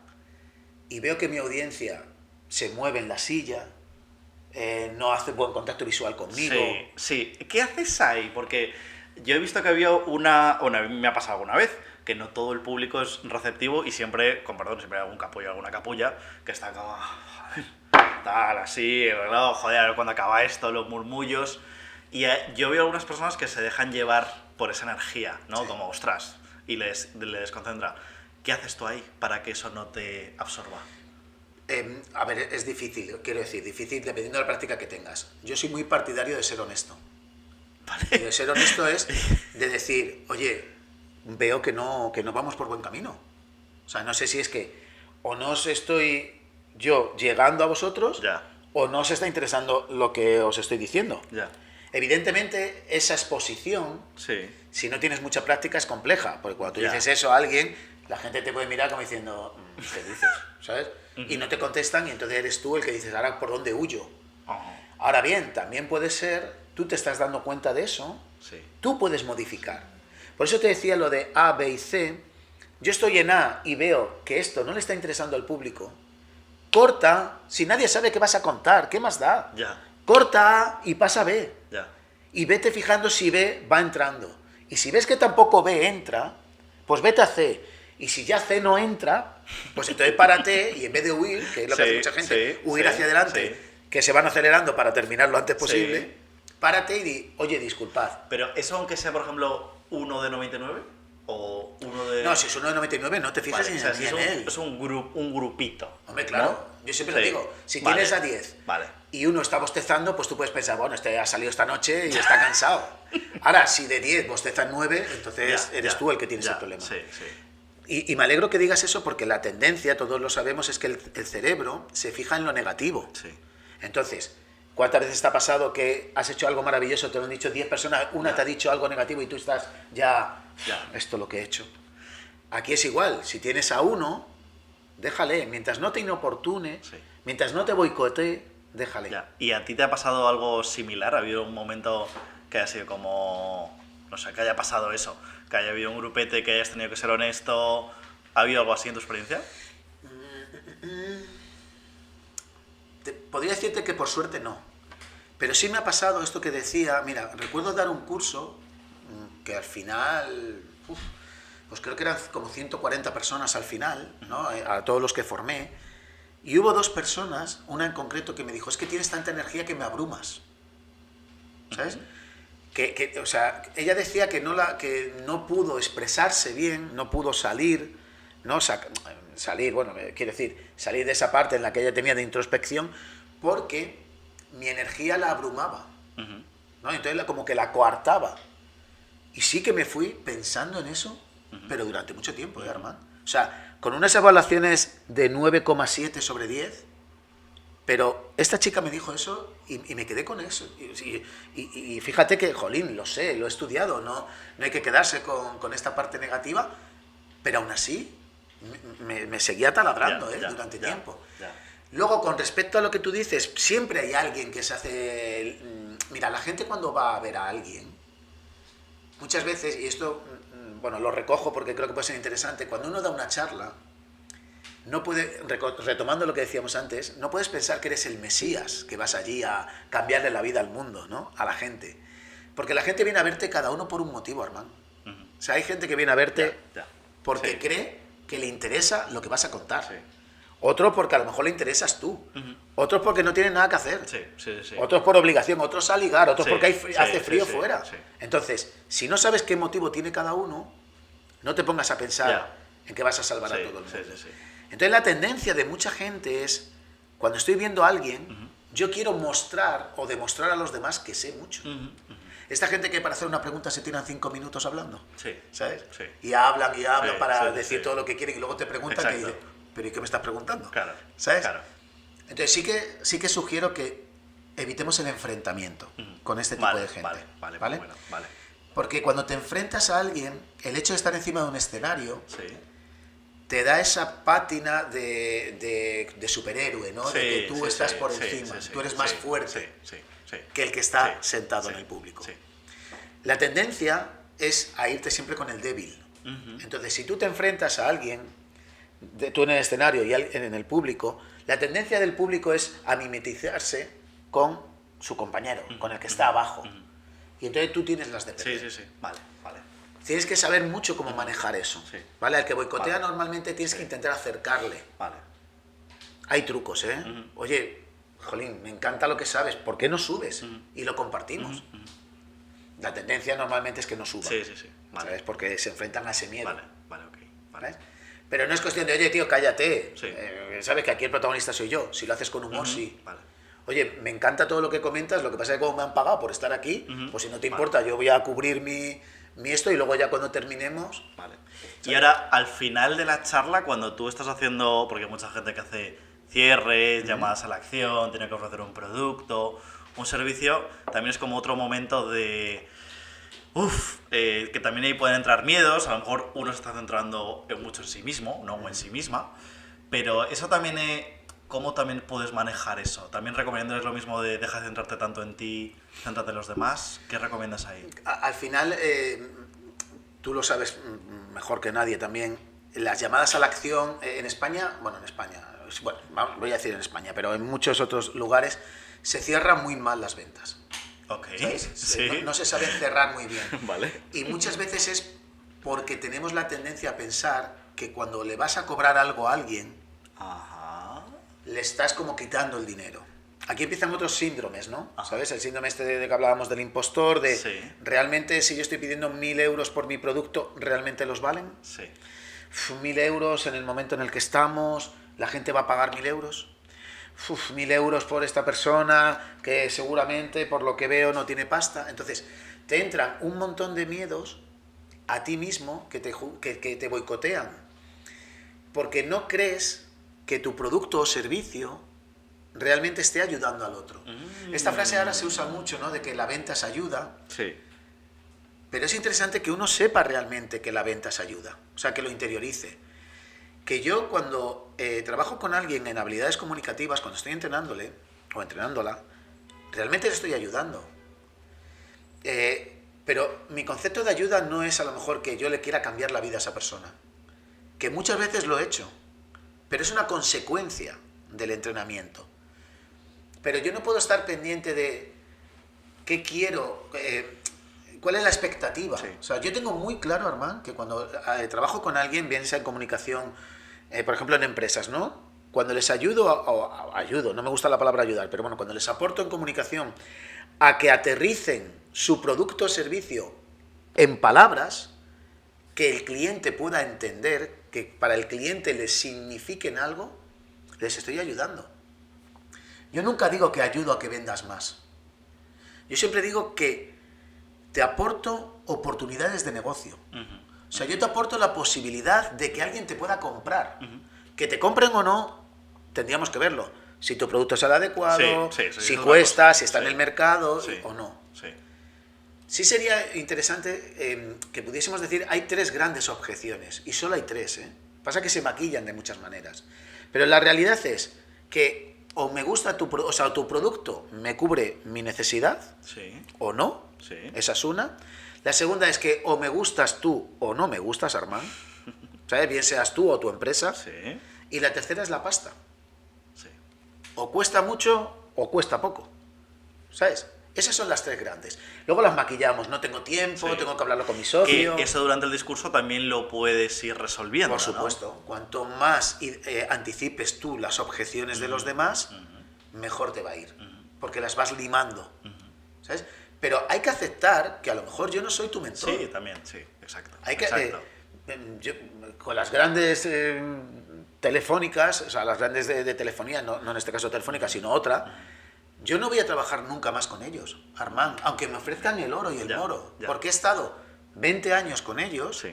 Speaker 1: y veo que mi audiencia se mueve en la silla, no hace buen contacto visual conmigo...
Speaker 2: Sí, sí. ¿Qué haces ahí? Porque yo he visto que había una... Bueno, a mí me ha pasado alguna vez, que no todo el público es receptivo y siempre, con perdón, siempre hay algún capullo, alguna capulla, que está como... tal, así, ¿verdad? Joder, a ver cuándo acaba esto, los murmullos... Y yo veo algunas personas que se dejan llevar por esa energía, ¿no?
Speaker 1: Sí.
Speaker 2: Como, ostras, y les desconcentra. ¿Qué haces tú ahí para que eso no te absorba?
Speaker 1: A ver, es difícil, quiero decir, difícil dependiendo de la práctica que tengas. Yo soy muy partidario de ser honesto.
Speaker 2: ¿Vale?
Speaker 1: Y de ser honesto es de decir, oye, veo que no vamos por buen camino. O sea, no sé si es que o no os estoy yo llegando a vosotros,
Speaker 2: Ya.
Speaker 1: o no os está interesando lo que os estoy diciendo.
Speaker 2: Ya.
Speaker 1: Evidentemente, esa exposición,
Speaker 2: Sí.
Speaker 1: si no tienes mucha práctica, es compleja, porque cuando tú
Speaker 2: Ya.
Speaker 1: dices eso a alguien, la gente te puede mirar como diciendo, ¿qué dices? ¿Sabes? Y no te contestan, y entonces eres tú el que dices, ahora, ¿por dónde huyo? Ahora bien, también puede ser, tú te estás dando cuenta de eso,
Speaker 2: Sí.
Speaker 1: tú puedes modificar. Por eso te decía lo de A, B y C. Yo estoy en A y veo que esto no le está interesando al público. Corta, si nadie sabe qué vas a contar, ¿qué más da?
Speaker 2: Ya.
Speaker 1: Corta A y pasa a B.
Speaker 2: Ya.
Speaker 1: Y vete fijando si B va entrando. Y si ves que tampoco B entra, pues vete a C. Y si ya C no entra, pues entonces párate y en vez de huir, que es lo que hace mucha gente, huir hacia adelante, que se van acelerando para terminar lo antes posible, párate y di, oye, disculpad.
Speaker 2: Pero eso aunque sea, por ejemplo, 1 de 99 o 1 de...
Speaker 1: No, si es uno de 99, no te fijas
Speaker 2: Vale,
Speaker 1: ni
Speaker 2: o sea,
Speaker 1: ni
Speaker 2: si
Speaker 1: en él.
Speaker 2: es un grupito.
Speaker 1: Hombre, claro,
Speaker 2: ¿no?
Speaker 1: yo siempre lo digo. Si
Speaker 2: Vale.
Speaker 1: tienes a 10
Speaker 2: Vale.
Speaker 1: y uno está bostezando, pues tú puedes pensar, bueno, este ha salido esta noche y está cansado. Ahora, si de 10 bostezan 9, entonces eres tú el que tienes el problema.
Speaker 2: Sí, sí.
Speaker 1: Y me alegro que digas eso porque la tendencia, todos lo sabemos, es que el cerebro se fija en lo negativo.
Speaker 2: Sí.
Speaker 1: Entonces, ¿cuántas veces te ha pasado que has hecho algo maravilloso, te lo han dicho 10 personas, una te ha dicho algo negativo y tú estás ya, esto es lo que he hecho? Aquí es igual, si tienes a uno, déjale, mientras no te inoportune, mientras no te boicotee, déjale.
Speaker 2: Ya. ¿Y a ti te ha pasado algo similar? ¿Ha habido un momento que haya sido como, no sé, que haya pasado eso? ¿Que haya habido un grupete, que hayas tenido que ser honesto? ¿Ha habido algo así en tu experiencia?
Speaker 1: Podría decirte que por suerte no. Pero sí me ha pasado esto que decía, mira, recuerdo dar un curso que al final, pues creo que eran como 140 personas al final, ¿no? A todos los que formé. Y hubo 2 personas, una en concreto, que me dijo, es que tienes tanta energía que me abrumas. ¿Sabes? O sea, ella decía que no pudo expresarse bien, no pudo salir, ¿no? Salir, bueno, quiero decir, salir de esa parte en la que ella tenía de introspección, porque mi energía la abrumaba, ¿no? Entonces como que la coartaba. Y sí que me fui pensando en eso, pero durante mucho tiempo, Armando. O sea, con unas evaluaciones de 9,7 sobre 10, pero esta chica me dijo eso y me quedé con eso. Y fíjate que, jolín, lo sé, lo he estudiado, no hay que quedarse con esta parte negativa, pero aún así me seguía taladrando durante tiempo.
Speaker 2: Ya.
Speaker 1: Luego, con respecto a lo que tú dices, siempre hay alguien que se hace... Mira, la gente cuando va a ver a alguien, muchas veces, y esto, bueno, lo recojo porque creo que puede ser interesante, cuando uno da una charla, no puede, retomando lo que decíamos antes, no puedes pensar que eres el Mesías, que vas allí a cambiarle la vida al mundo, ¿no? A la gente. Porque la gente viene a verte cada uno por un motivo, Armando. O sea, hay gente que viene a verte porque cree que le interesa lo que vas a contar.
Speaker 2: Sí.
Speaker 1: Otro porque a lo mejor le interesas tú. Otros porque no tienen nada que hacer.
Speaker 2: Sí.
Speaker 1: Otros por obligación, otros a ligar, otros porque hace frío
Speaker 2: sí,
Speaker 1: fuera.
Speaker 2: sí.
Speaker 1: Entonces, si no sabes qué motivo tiene cada uno, no te pongas a pensar en que vas a salvar a todo el mundo.
Speaker 2: Sí.
Speaker 1: Entonces la tendencia de mucha gente es, cuando estoy viendo a alguien, yo quiero mostrar o demostrar a los demás que sé mucho. Esta gente que para hacer una pregunta se tiran 5 minutos hablando, ¿sabes?
Speaker 2: Sí.
Speaker 1: Y hablan para decir todo lo que quieren y luego te preguntan y dices, ¿pero y qué me estás preguntando?
Speaker 2: Claro.
Speaker 1: ¿Sabes?
Speaker 2: Claro.
Speaker 1: Entonces sí que sugiero que evitemos el enfrentamiento con este tipo de gente.
Speaker 2: Vale. Bueno, vale.
Speaker 1: Porque cuando te enfrentas a alguien, el hecho de estar encima de un escenario
Speaker 2: Sí.
Speaker 1: te da esa pátina de superhéroe, ¿no?
Speaker 2: Sí,
Speaker 1: de que tú
Speaker 2: sí,
Speaker 1: estás
Speaker 2: sí,
Speaker 1: por
Speaker 2: sí,
Speaker 1: encima,
Speaker 2: sí,
Speaker 1: tú eres
Speaker 2: sí,
Speaker 1: más
Speaker 2: sí,
Speaker 1: fuerte
Speaker 2: sí,
Speaker 1: que el que está
Speaker 2: sí,
Speaker 1: sentado
Speaker 2: sí,
Speaker 1: en el público.
Speaker 2: sí.
Speaker 1: La tendencia es a irte siempre con el débil. Entonces, si tú te enfrentas a alguien, tú en el escenario y en el público, la tendencia del público es a mimetizarse con su compañero, con el que está abajo. Y entonces tú tienes las de perder.
Speaker 2: Sí. Vale.
Speaker 1: Tienes que saber mucho cómo manejar eso.
Speaker 2: Sí.
Speaker 1: ¿Vale? Al que boicotea
Speaker 2: Vale.
Speaker 1: normalmente tienes que intentar acercarle.
Speaker 2: Vale.
Speaker 1: Hay trucos, ¿eh? Oye, jolín, me encanta lo que sabes, ¿por qué no subes? Y lo compartimos. La tendencia normalmente es que no suban.
Speaker 2: Sí. Vale.
Speaker 1: ¿Sabes? Porque se enfrentan a ese miedo.
Speaker 2: Vale, ok. Vale.
Speaker 1: ¿Sabes? Pero no es cuestión de, oye, tío, cállate.
Speaker 2: Sí.
Speaker 1: Sabes que aquí el protagonista soy yo. Si lo haces con humor, sí.
Speaker 2: Vale.
Speaker 1: Oye, me encanta todo lo que comentas, lo que pasa es que como me han pagado por estar aquí, pues si no te importa, yo voy a cubrir mi esto y luego ya cuando terminemos...
Speaker 2: Vale. Y ahora, al final de la charla, cuando tú estás haciendo, porque hay mucha gente que hace cierres, llamadas a la acción, tiene que ofrecer un producto, un servicio, también es como otro momento de... que también ahí pueden entrar miedos, a lo mejor uno se está centrando mucho en sí mismo, no o en sí misma, pero eso también ¿cómo también puedes manejar eso? ¿También recomiendas lo mismo de deja de centrarte tanto en ti, céntrate en los demás? ¿Qué recomiendas ahí?
Speaker 1: Al final, tú lo sabes mejor que nadie también, las llamadas a la acción en España, bueno, voy a decir en España, pero en muchos otros lugares se cierran muy mal las ventas.
Speaker 2: Ok,
Speaker 1: ¿Sabes?
Speaker 2: sí.
Speaker 1: No se saben cerrar muy bien.
Speaker 2: Vale.
Speaker 1: Y muchas veces es porque tenemos la tendencia a pensar que cuando le vas a cobrar algo a alguien,
Speaker 2: Ajá.
Speaker 1: le estás como quitando el dinero. Aquí empiezan otros síndromes, ¿no? ¿Sabes? El síndrome este de que hablábamos del impostor, de
Speaker 2: Sí.
Speaker 1: realmente si yo estoy pidiendo 1.000 euros por mi producto, ¿realmente los valen?
Speaker 2: Sí.
Speaker 1: 1.000 euros en el momento en el que estamos, ¿la gente va a pagar 1.000 euros? 1.000 euros por esta persona que seguramente, por lo que veo, no tiene pasta. Entonces, te entran un montón de miedos a ti mismo que te boicotean. Porque no crees que tu producto o servicio realmente esté ayudando al otro. Esta frase ahora se usa mucho, ¿no? De que la venta es ayuda.
Speaker 2: Sí.
Speaker 1: Pero es interesante que uno sepa realmente que la venta es ayuda. O sea, que lo interiorice. Que yo cuando trabajo con alguien en habilidades comunicativas, cuando estoy entrenándole o entrenándola, realmente le estoy ayudando. Pero mi concepto de ayuda no es a lo mejor que yo le quiera cambiar la vida a esa persona. Que muchas veces lo he hecho. Pero es una consecuencia del entrenamiento. Pero yo no puedo estar pendiente de qué quiero, cuál es la expectativa.
Speaker 2: Sí.
Speaker 1: O sea, yo tengo muy claro, Armand, que cuando trabajo con alguien, bien sea en comunicación, por ejemplo en empresas, ¿no? Cuando les ayudo, no me gusta la palabra ayudar, pero bueno, cuando les aporto en comunicación a que aterricen su producto o servicio en palabras que el cliente pueda entender, que para el cliente les signifiquen algo, les estoy ayudando. Yo nunca digo que ayudo a que vendas más. Yo siempre digo que te aporto oportunidades de negocio. O sea, yo te aporto la posibilidad de que alguien te pueda comprar. Que te compren o no, tendríamos que verlo. Si tu producto es el adecuado, si cuesta, si está en el mercado o no. Sí sería interesante que pudiésemos decir, hay 3 grandes objeciones, y solo hay 3, ¿eh? Pasa que se maquillan de muchas maneras. Pero la realidad es que o me gusta tu producto me cubre mi necesidad, o no, esa es una. La segunda es que o me gustas tú o no me gustas, Armand, ¿sabes? Bien seas tú o tu empresa. Y la tercera es la pasta. O cuesta mucho o cuesta poco, ¿sabes? Esas son las 3 grandes. Luego las maquillamos, no tengo tiempo, tengo que hablarlo con mi socio.
Speaker 2: Que eso durante el discurso también lo puedes ir resolviendo,
Speaker 1: Por supuesto. ¿No? Cuanto más anticipes tú las objeciones de los demás, mejor te va a ir. Porque las vas limando. ¿Sabes? Pero hay que aceptar que a lo mejor yo no soy tu mentor.
Speaker 2: Sí, también, sí, exacto.
Speaker 1: Hay que, con las grandes telefónicas, o sea, las grandes de telefonía, no en este caso telefónica, sino otra, yo no voy a trabajar nunca más con ellos, Armand, aunque me ofrezcan el oro y el moro, porque he estado 20 años con ellos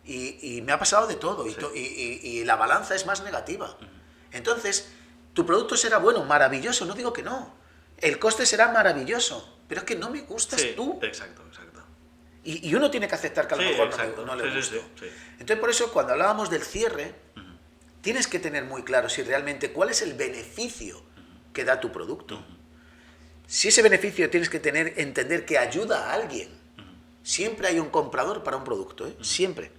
Speaker 1: y me ha pasado de todo y la balanza es más negativa. Entonces, tu producto será bueno, maravilloso, no digo que no. El coste será maravilloso, pero es que no me gustas tú.
Speaker 2: Exacto.
Speaker 1: Y uno tiene que aceptar que a lo mejor no le gusta. Entonces, por eso, cuando hablábamos del cierre, tienes que tener muy claro si realmente cuál es el beneficio que da tu producto. Si ese beneficio tienes que entender que ayuda a alguien. Siempre hay un comprador para un producto, ¿eh? Siempre.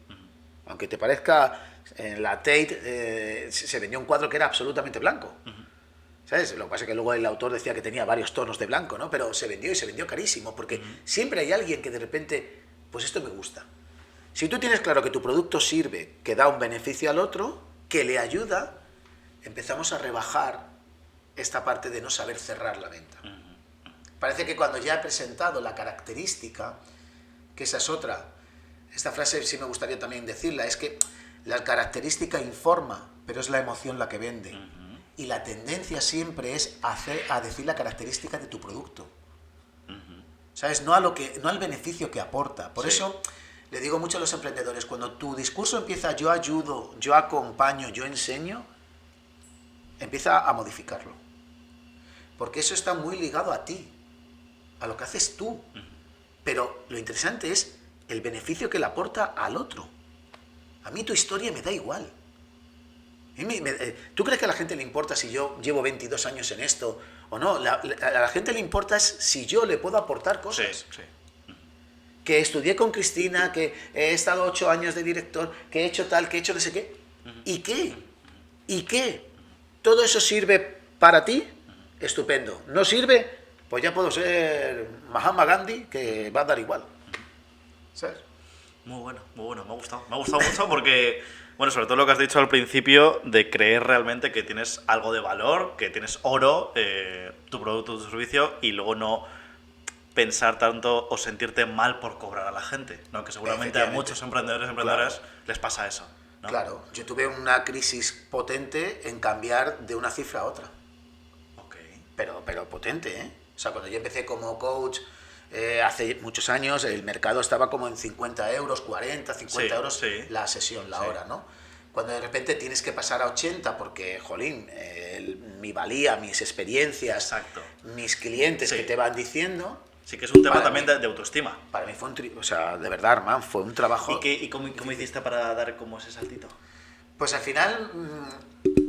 Speaker 1: Aunque te parezca, en la Tate se vendió un cuadro que era absolutamente blanco. ¿Sabes? Lo que pasa es que luego el autor decía que tenía varios tonos de blanco, ¿no? Pero se vendió y se vendió carísimo, porque siempre hay alguien que de repente, pues esto me gusta. Si tú tienes claro que tu producto sirve, que da un beneficio al otro, que le ayuda, empezamos a rebajar esta parte de no saber cerrar la venta. Parece que cuando ya he presentado la característica, que esa es otra, esta frase sí me gustaría también decirla, es que la característica informa, pero es la emoción la que vende. Y la tendencia siempre es a decir la característica de tu producto. ¿Sabes? No al beneficio que aporta. Por eso le digo mucho a los emprendedores, cuando tu discurso empieza yo ayudo, yo acompaño, yo enseño, empieza a modificarlo. Porque eso está muy ligado a ti, a lo que haces tú. Pero lo interesante es el beneficio que le aporta al otro. A mí tu historia me da igual. ¿Tú crees que a la gente le importa si yo llevo 22 años en esto o no? A la gente le importa es si yo le puedo aportar cosas. Que estudié con Cristina, que he estado 8 años de director, que he hecho tal, que he hecho no sé qué. ¿Y qué? ¿Y qué? ¿Todo eso sirve para ti? Estupendo. ¿No sirve? Pues ya puedo ser Mahatma Gandhi, que va a dar igual. ¿Sabes?
Speaker 2: Muy bueno. Me ha gustado mucho porque... Bueno, sobre todo lo que has dicho al principio, de creer realmente que tienes algo de valor, que tienes oro, tu producto, tu servicio, y luego no pensar tanto o sentirte mal por cobrar a la gente, ¿no? Que seguramente a muchos emprendedoras les pasa eso, ¿no?
Speaker 1: Claro, yo tuve una crisis potente en cambiar de una cifra a otra. Pero potente, ¿eh? O sea, cuando yo empecé como coach... hace muchos años el mercado estaba como en 50 euros, 40, 50 euros la sesión, la hora, ¿no? Cuando de repente tienes que pasar a 80 porque, jolín, mi valía, mis experiencias, mis clientes que te van diciendo...
Speaker 2: Sí, que es un tema también de autoestima.
Speaker 1: Para mí fue o sea, de verdad, Armand, fue un trabajo...
Speaker 2: ¿Y cómo hiciste para dar como ese saltito?
Speaker 1: Pues al final...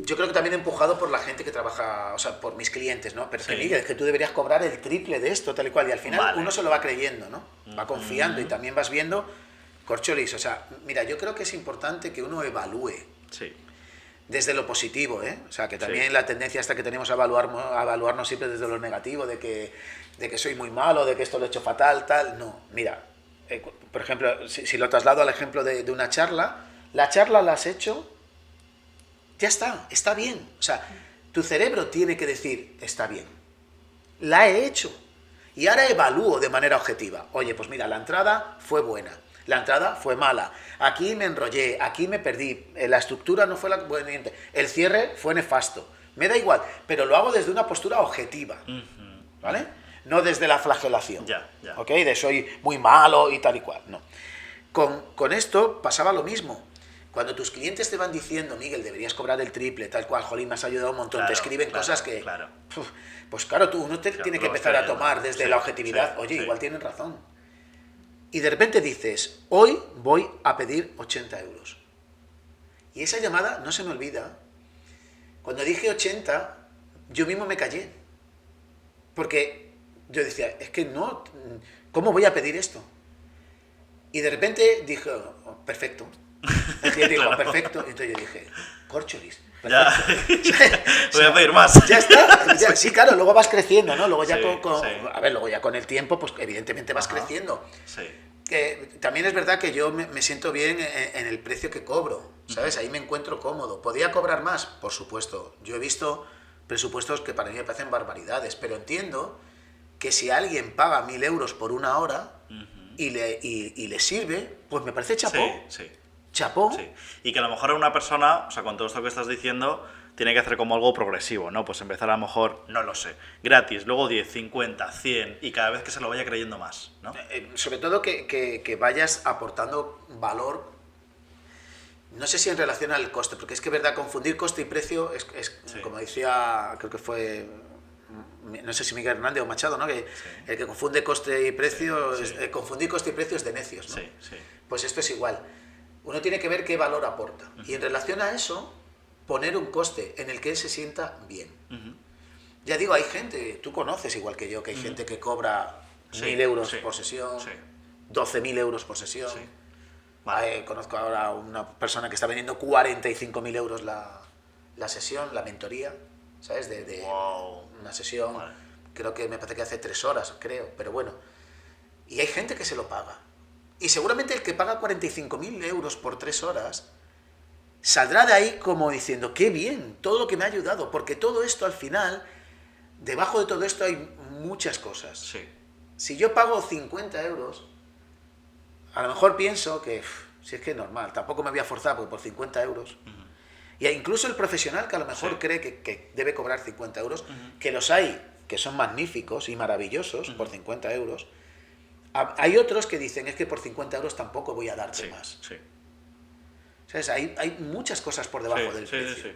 Speaker 1: yo creo que también empujado por la gente que trabaja, o sea, por mis clientes, ¿no? Pero es que, Miguel, es que tú deberías cobrar el triple de esto, tal y cual. Y al final uno se lo va creyendo, ¿no? Va confiando y también vas viendo corcholis. O sea, mira, yo creo que es importante que uno evalúe desde lo positivo, ¿eh? O sea, que también la tendencia esta que tenemos a evaluarnos siempre desde lo negativo, de que soy muy malo, de que esto lo he hecho fatal, tal. No, mira, por ejemplo, si lo traslado al ejemplo de una charla, la charla la has hecho... Ya está bien. O sea, tu cerebro tiene que decir, está bien. La he hecho. Y ahora evalúo de manera objetiva. Oye, pues mira, la entrada fue buena. La entrada fue mala. Aquí me enrollé, aquí me perdí. La estructura no fue la conveniente. El cierre fue nefasto. Me da igual, pero lo hago desde una postura objetiva. ¿Vale? No desde la flagelación. ¿Ok? De soy muy malo y tal y cual. No. Con esto pasaba lo mismo. Cuando tus clientes te van diciendo, Miguel, deberías cobrar el triple, tal cual, jolín, me has ayudado un montón, te escriben cosas que... pues claro, uno tiene que empezar a tomar desde la objetividad, igual tienen razón. Y de repente dices, hoy voy a pedir 80 euros. Y esa llamada no se me olvida. Cuando dije 80, yo mismo me callé. Porque yo decía, es que no, ¿cómo voy a pedir esto? Y de repente dije, oh, perfecto. El cliente dijo, perfecto. Y entonces yo dije, corcholis.
Speaker 2: Voy a pedir más.
Speaker 1: Ya está. Sí, claro, luego vas creciendo, ¿no? Luego ya luego ya con el tiempo, pues evidentemente vas creciendo. Que también es verdad que yo me siento bien en el precio que cobro, ¿sabes? Ahí me encuentro cómodo. ¿Podía cobrar más? Por supuesto. Yo he visto presupuestos que para mí me parecen barbaridades, pero entiendo que si alguien paga 1.000 euros por una hora y le sirve, pues me parece chapó. Chapó.
Speaker 2: Y que a lo mejor una persona, o sea, con todo esto que estás diciendo, tiene que hacer como algo progresivo, ¿no? Pues empezar a lo mejor, no lo sé, gratis, luego 10, 50, 100 y cada vez que se lo vaya creyendo más, ¿no?
Speaker 1: Sobre todo que vayas aportando valor, no sé si en relación al coste, porque es que verdad, confundir coste y precio es como decía, creo que fue no sé si Miguel Hernández o Machado, ¿no? Que el que confunde coste y precio, confundir coste y precio es de necios, ¿no? Pues esto es igual. Uno tiene que ver qué valor aporta. Y en relación a eso, poner un coste en el que él se sienta bien. Ya digo, hay gente, tú conoces igual que yo, que hay gente que cobra 1.000 euros por sesión, 12.000 euros por sesión. Vale. Conozco ahora una persona que está vendiendo 45.000 euros la sesión, la mentoría, ¿sabes? De una sesión, creo que me parece que hace 3 horas, creo, pero bueno. Y hay gente que se lo paga. Y seguramente el que paga 45.000 euros por 3 horas saldrá de ahí como diciendo, qué bien, todo lo que me ha ayudado, porque todo esto al final, debajo de todo esto hay muchas cosas.
Speaker 2: Sí.
Speaker 1: Si yo pago 50 euros, a lo mejor pienso que, si es que es normal, tampoco me voy a forzar porque por 50 euros. Y incluso el profesional que a lo mejor cree que debe cobrar 50 euros, que los hay, que son magníficos y maravillosos por 50 euros, hay otros que dicen, es que por 50 euros tampoco voy a darte más. ¿Sabes? Hay muchas cosas por debajo del precio.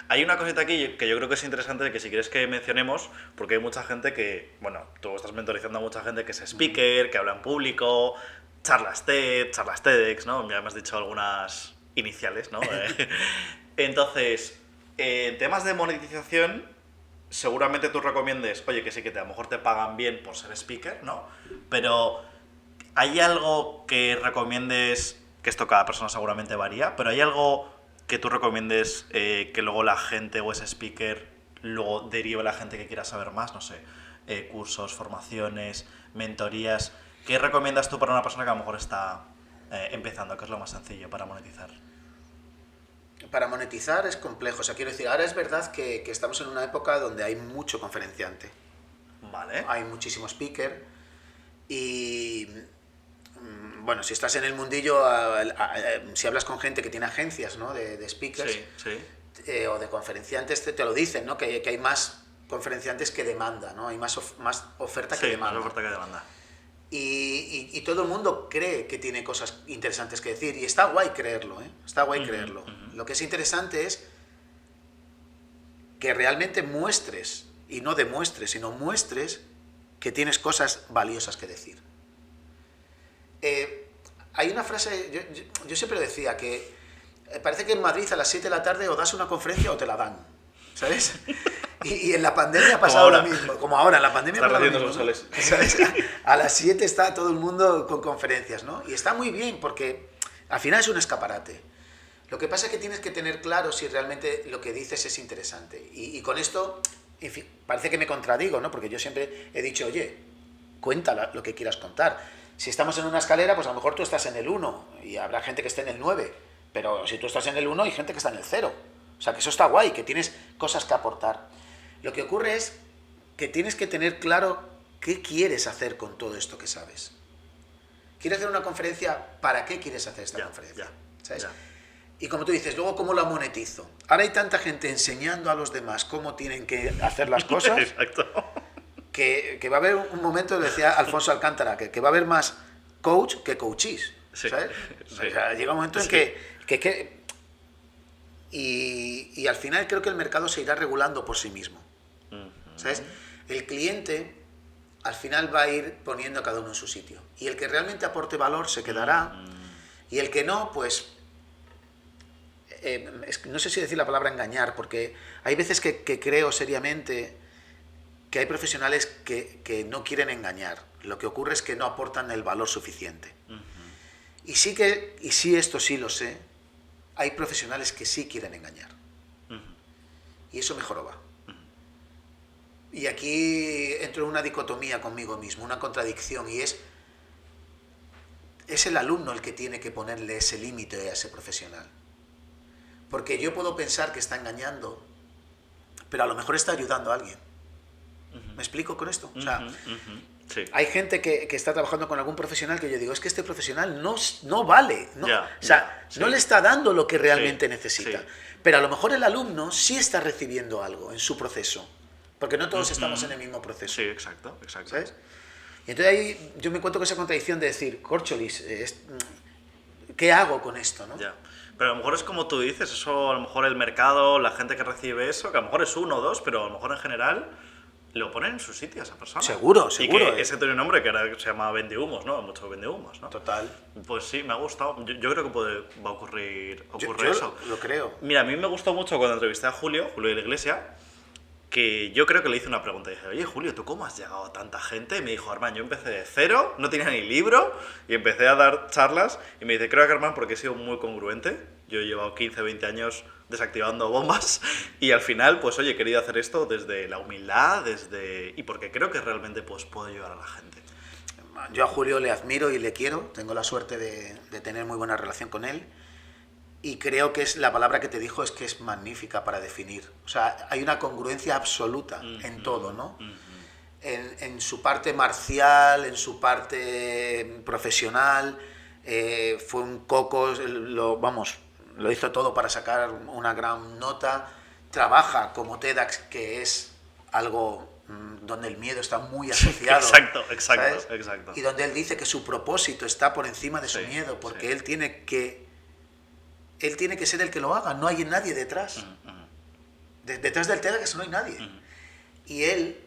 Speaker 2: Hay una cosita aquí que yo creo que es interesante, que si quieres que mencionemos, porque hay mucha gente que, bueno, tú estás mentorizando a mucha gente que es speaker, que habla en público, charlas TED, charlas TEDx, ¿no? Ya me has dicho algunas iniciales, ¿no? Entonces, en temas de monetización, seguramente tú recomiendes, oye, que sí, que a lo mejor te pagan bien por ser speaker, ¿no? Pero ¿hay algo que recomiendes, que esto cada persona seguramente varía, pero hay algo que tú recomiendes que luego la gente o ese speaker luego derive a la gente que quiera saber más, no sé, cursos, formaciones, mentorías? ¿Qué recomiendas tú para una persona que a lo mejor está empezando? ¿Qué es lo más sencillo para monetizar?
Speaker 1: Para monetizar es complejo. O sea, quiero decir, ahora es verdad que estamos en una época donde hay mucho conferenciante.
Speaker 2: Vale.
Speaker 1: Hay muchísimo speaker. Y bueno, si estás en el mundillo, si hablas con gente que tiene agencias, ¿no? de speakers o de conferenciantes, te lo dicen, ¿no? Que hay más conferenciantes que demanda, ¿no? Hay más oferta que demanda.
Speaker 2: Más oferta que demanda.
Speaker 1: Y todo el mundo cree que tiene cosas interesantes que decir, y está guay creerlo, ¿eh? Está guay creerlo. Lo que es interesante es que realmente muestres, y no demuestres, sino muestres que tienes cosas valiosas que decir. Hay una frase, yo siempre decía que parece que en Madrid a las 7 de la tarde o das una conferencia o te la dan, ¿sabes? Y en la pandemia ha pasado lo mismo. Como ahora, en la pandemia ha pasado lo mismo, ¿no? ¿Sabes? A las 7 está todo el mundo con conferencias, ¿no? Y está muy bien porque al final es un escaparate. Lo que pasa es que tienes que tener claro si realmente lo que dices es interesante. Y con esto, en fin, parece que me contradigo, ¿no? Porque yo siempre he dicho, oye, cuenta lo que quieras contar. Si estamos en una escalera, pues a lo mejor tú estás en el 1 y habrá gente que esté en el 9. Pero si tú estás en el 1, hay gente que está en el 0. O sea, que eso está guay, que tienes cosas que aportar. Lo que ocurre es que tienes que tener claro qué quieres hacer con todo esto que sabes. ¿Quieres hacer una conferencia? ¿Para qué quieres hacer esta conferencia? ¿Sabes? Y como tú dices, luego, ¿cómo la monetizo? Ahora hay tanta gente enseñando a los demás cómo tienen que hacer las cosas.
Speaker 2: Exacto.
Speaker 1: Que va a haber un momento, decía Alfonso Alcántara, que va a haber más coach que coaches. ¿Sabes? O sea, llega un momento en que y al final creo que el mercado se irá regulando por sí mismo. ¿Sabes? El cliente al final va a ir poniendo a cada uno en su sitio. Y el que realmente aporte valor se quedará. Y el que no, pues... no sé si decir la palabra engañar, porque hay veces que creo seriamente que hay profesionales que no quieren engañar. Lo que ocurre es que no aportan el valor suficiente. Y sí, esto sí lo sé, hay profesionales que sí quieren engañar. Y eso mejor va. Y aquí entro en una dicotomía conmigo mismo, una contradicción, y es el alumno el que tiene que ponerle ese límite a ese profesional. Porque yo puedo pensar que está engañando, pero a lo mejor está ayudando a alguien. ¿Me explico con esto? O sea, hay gente que está trabajando con algún profesional que yo digo, es que este profesional no vale, no le está dando lo que realmente necesita. Pero a lo mejor el alumno sí está recibiendo algo en su proceso, porque no todos estamos en el mismo proceso.
Speaker 2: Sí, exacto.
Speaker 1: ¿Sabes? Y entonces ahí yo me encuentro con esa contradicción de decir, córcholis, ¿qué hago con esto? ¿No?
Speaker 2: Pero a lo mejor es como tú dices, eso a lo mejor el mercado, la gente que recibe eso, que a lo mejor es 1 o 2, pero a lo mejor en general lo ponen en su sitio esa persona.
Speaker 1: Seguro.
Speaker 2: Y que ese tiene un nombre que ahora se llama Vendehumos, ¿no? Mucho Vendehumos, ¿no?
Speaker 1: Total.
Speaker 2: Pues sí, me ha gustado. Yo creo que va a ocurrir
Speaker 1: Yo
Speaker 2: eso.
Speaker 1: lo creo.
Speaker 2: Mira, a mí me gustó mucho cuando entrevisté a Julio de la Iglesia, que yo creo que le hice una pregunta. Dije, oye, Julio, ¿tú cómo has llegado a tanta gente? Y me dijo, Armán, yo empecé de cero, no tenía ni libro, y empecé a dar charlas. Y me dice, creo que, Armán, porque he sido muy congruente. Yo he llevado 15, 20 años desactivando bombas y al final, pues oye, he querido hacer esto desde la humildad, y porque creo que realmente pues puedo ayudar a la gente.
Speaker 1: Yo a Julio le admiro y le quiero, tengo la suerte de tener muy buena relación con él y creo que es la palabra que te dijo es que es magnífica para definir. O sea, hay una congruencia absoluta en todo, ¿no? En su parte marcial, en su parte profesional, fue un coco, lo hizo todo para sacar una gran nota, trabaja como TEDx, que es algo donde el miedo está muy asociado.
Speaker 2: Exacto.
Speaker 1: Y donde él dice que su propósito está por encima de su miedo, porque él tiene que ser el que lo haga, no hay nadie detrás. Detrás del TEDx no hay nadie. Y él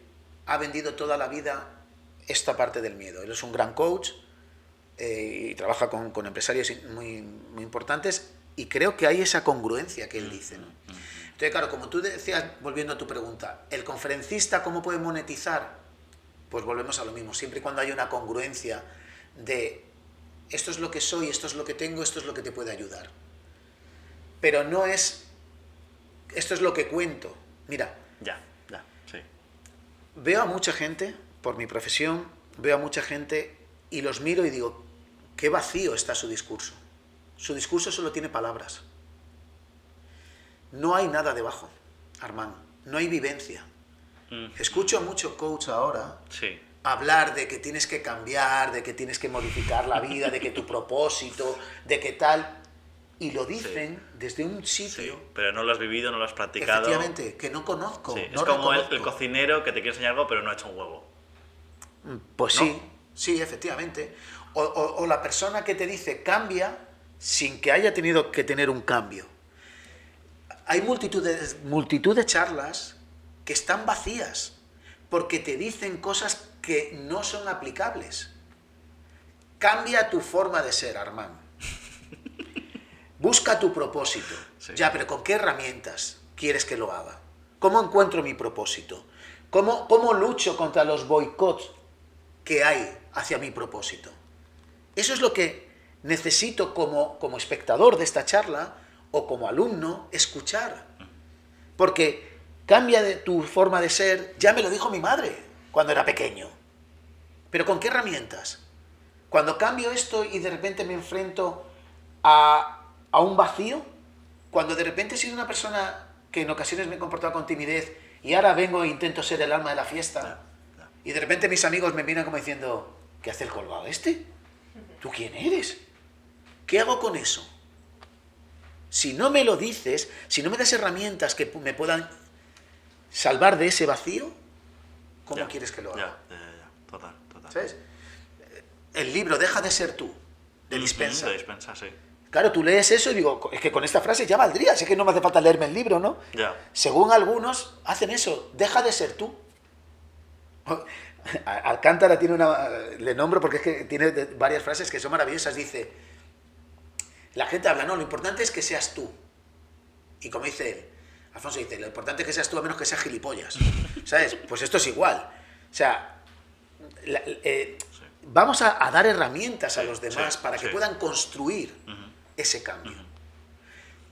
Speaker 1: ha vendido toda la vida esta parte del miedo. Él es un gran coach y trabaja con empresarios muy, muy importantes. Y creo que hay esa congruencia que él dice, ¿no? Entonces, claro, como tú decías, volviendo a tu pregunta, ¿el conferencista cómo puede monetizar? Pues volvemos a lo mismo, siempre y cuando haya una congruencia de esto es lo que soy, esto es lo que tengo, esto es lo que te puede ayudar. Pero no es esto es lo que cuento. Mira,
Speaker 2: sí.
Speaker 1: Veo a mucha gente, por mi profesión, veo a mucha gente y los miro y digo, qué vacío está su discurso. Su discurso solo tiene palabras. No hay nada debajo, Armán. No hay vivencia. Escucho a muchos coaches ahora hablar de que tienes que cambiar, de que tienes que modificar la vida, de que tu propósito, de que tal... Y lo dicen desde un sitio...
Speaker 2: Sí, pero no lo has vivido, no lo has practicado.
Speaker 1: Efectivamente, que no conozco.
Speaker 2: Sí,
Speaker 1: no
Speaker 2: es como
Speaker 1: reconozco.
Speaker 2: el cocinero que te quiere enseñar algo pero no ha hecho un huevo.
Speaker 1: Pues
Speaker 2: ¿no?
Speaker 1: sí, efectivamente. O la persona que te dice cambia sin que haya tenido que tener un cambio. Hay multitud de charlas que están vacías porque te dicen cosas que no son aplicables. Cambia tu forma de ser, Armán. Busca tu propósito.
Speaker 2: Sí.
Speaker 1: Ya, pero ¿con qué herramientas quieres que lo haga? ¿Cómo encuentro mi propósito? ¿Cómo lucho contra los boicots que hay hacia mi propósito? Eso es lo que necesito como espectador de esta charla o como alumno escuchar. Porque cambia de tu forma de ser, ya me lo dijo mi madre cuando era pequeño. ¿Pero con qué herramientas? Cuando cambio esto y de repente me enfrento a un vacío, cuando de repente he sido una persona que en ocasiones me he comportado con timidez y ahora vengo e intento ser el alma de la fiesta y de repente mis amigos me miran como diciendo, ¿qué hace el colgado este? ¿Tú quién eres? ¿Qué hago con eso? Si no me lo dices, si no me das herramientas que me puedan salvar de ese vacío, ¿cómo quieres que lo haga?
Speaker 2: Total.
Speaker 1: ¿Sabes? El libro Deja de ser tú, de Dispensa.
Speaker 2: De Dispensa, sí.
Speaker 1: Claro, tú lees eso y digo, es que con esta frase ya valdría, sé que no me hace falta leerme el libro, ¿no?
Speaker 2: Ya.
Speaker 1: Según algunos, hacen eso, deja de ser tú. Alcántara tiene le nombro porque es que tiene varias frases que son maravillosas, dice, la gente habla, no, lo importante es que seas tú. Y como dice él, Alfonso dice, lo importante es que seas tú a menos que seas gilipollas. ¿Sabes? Pues esto es igual. O sea, vamos a dar herramientas a los demás para que puedan construir ese cambio.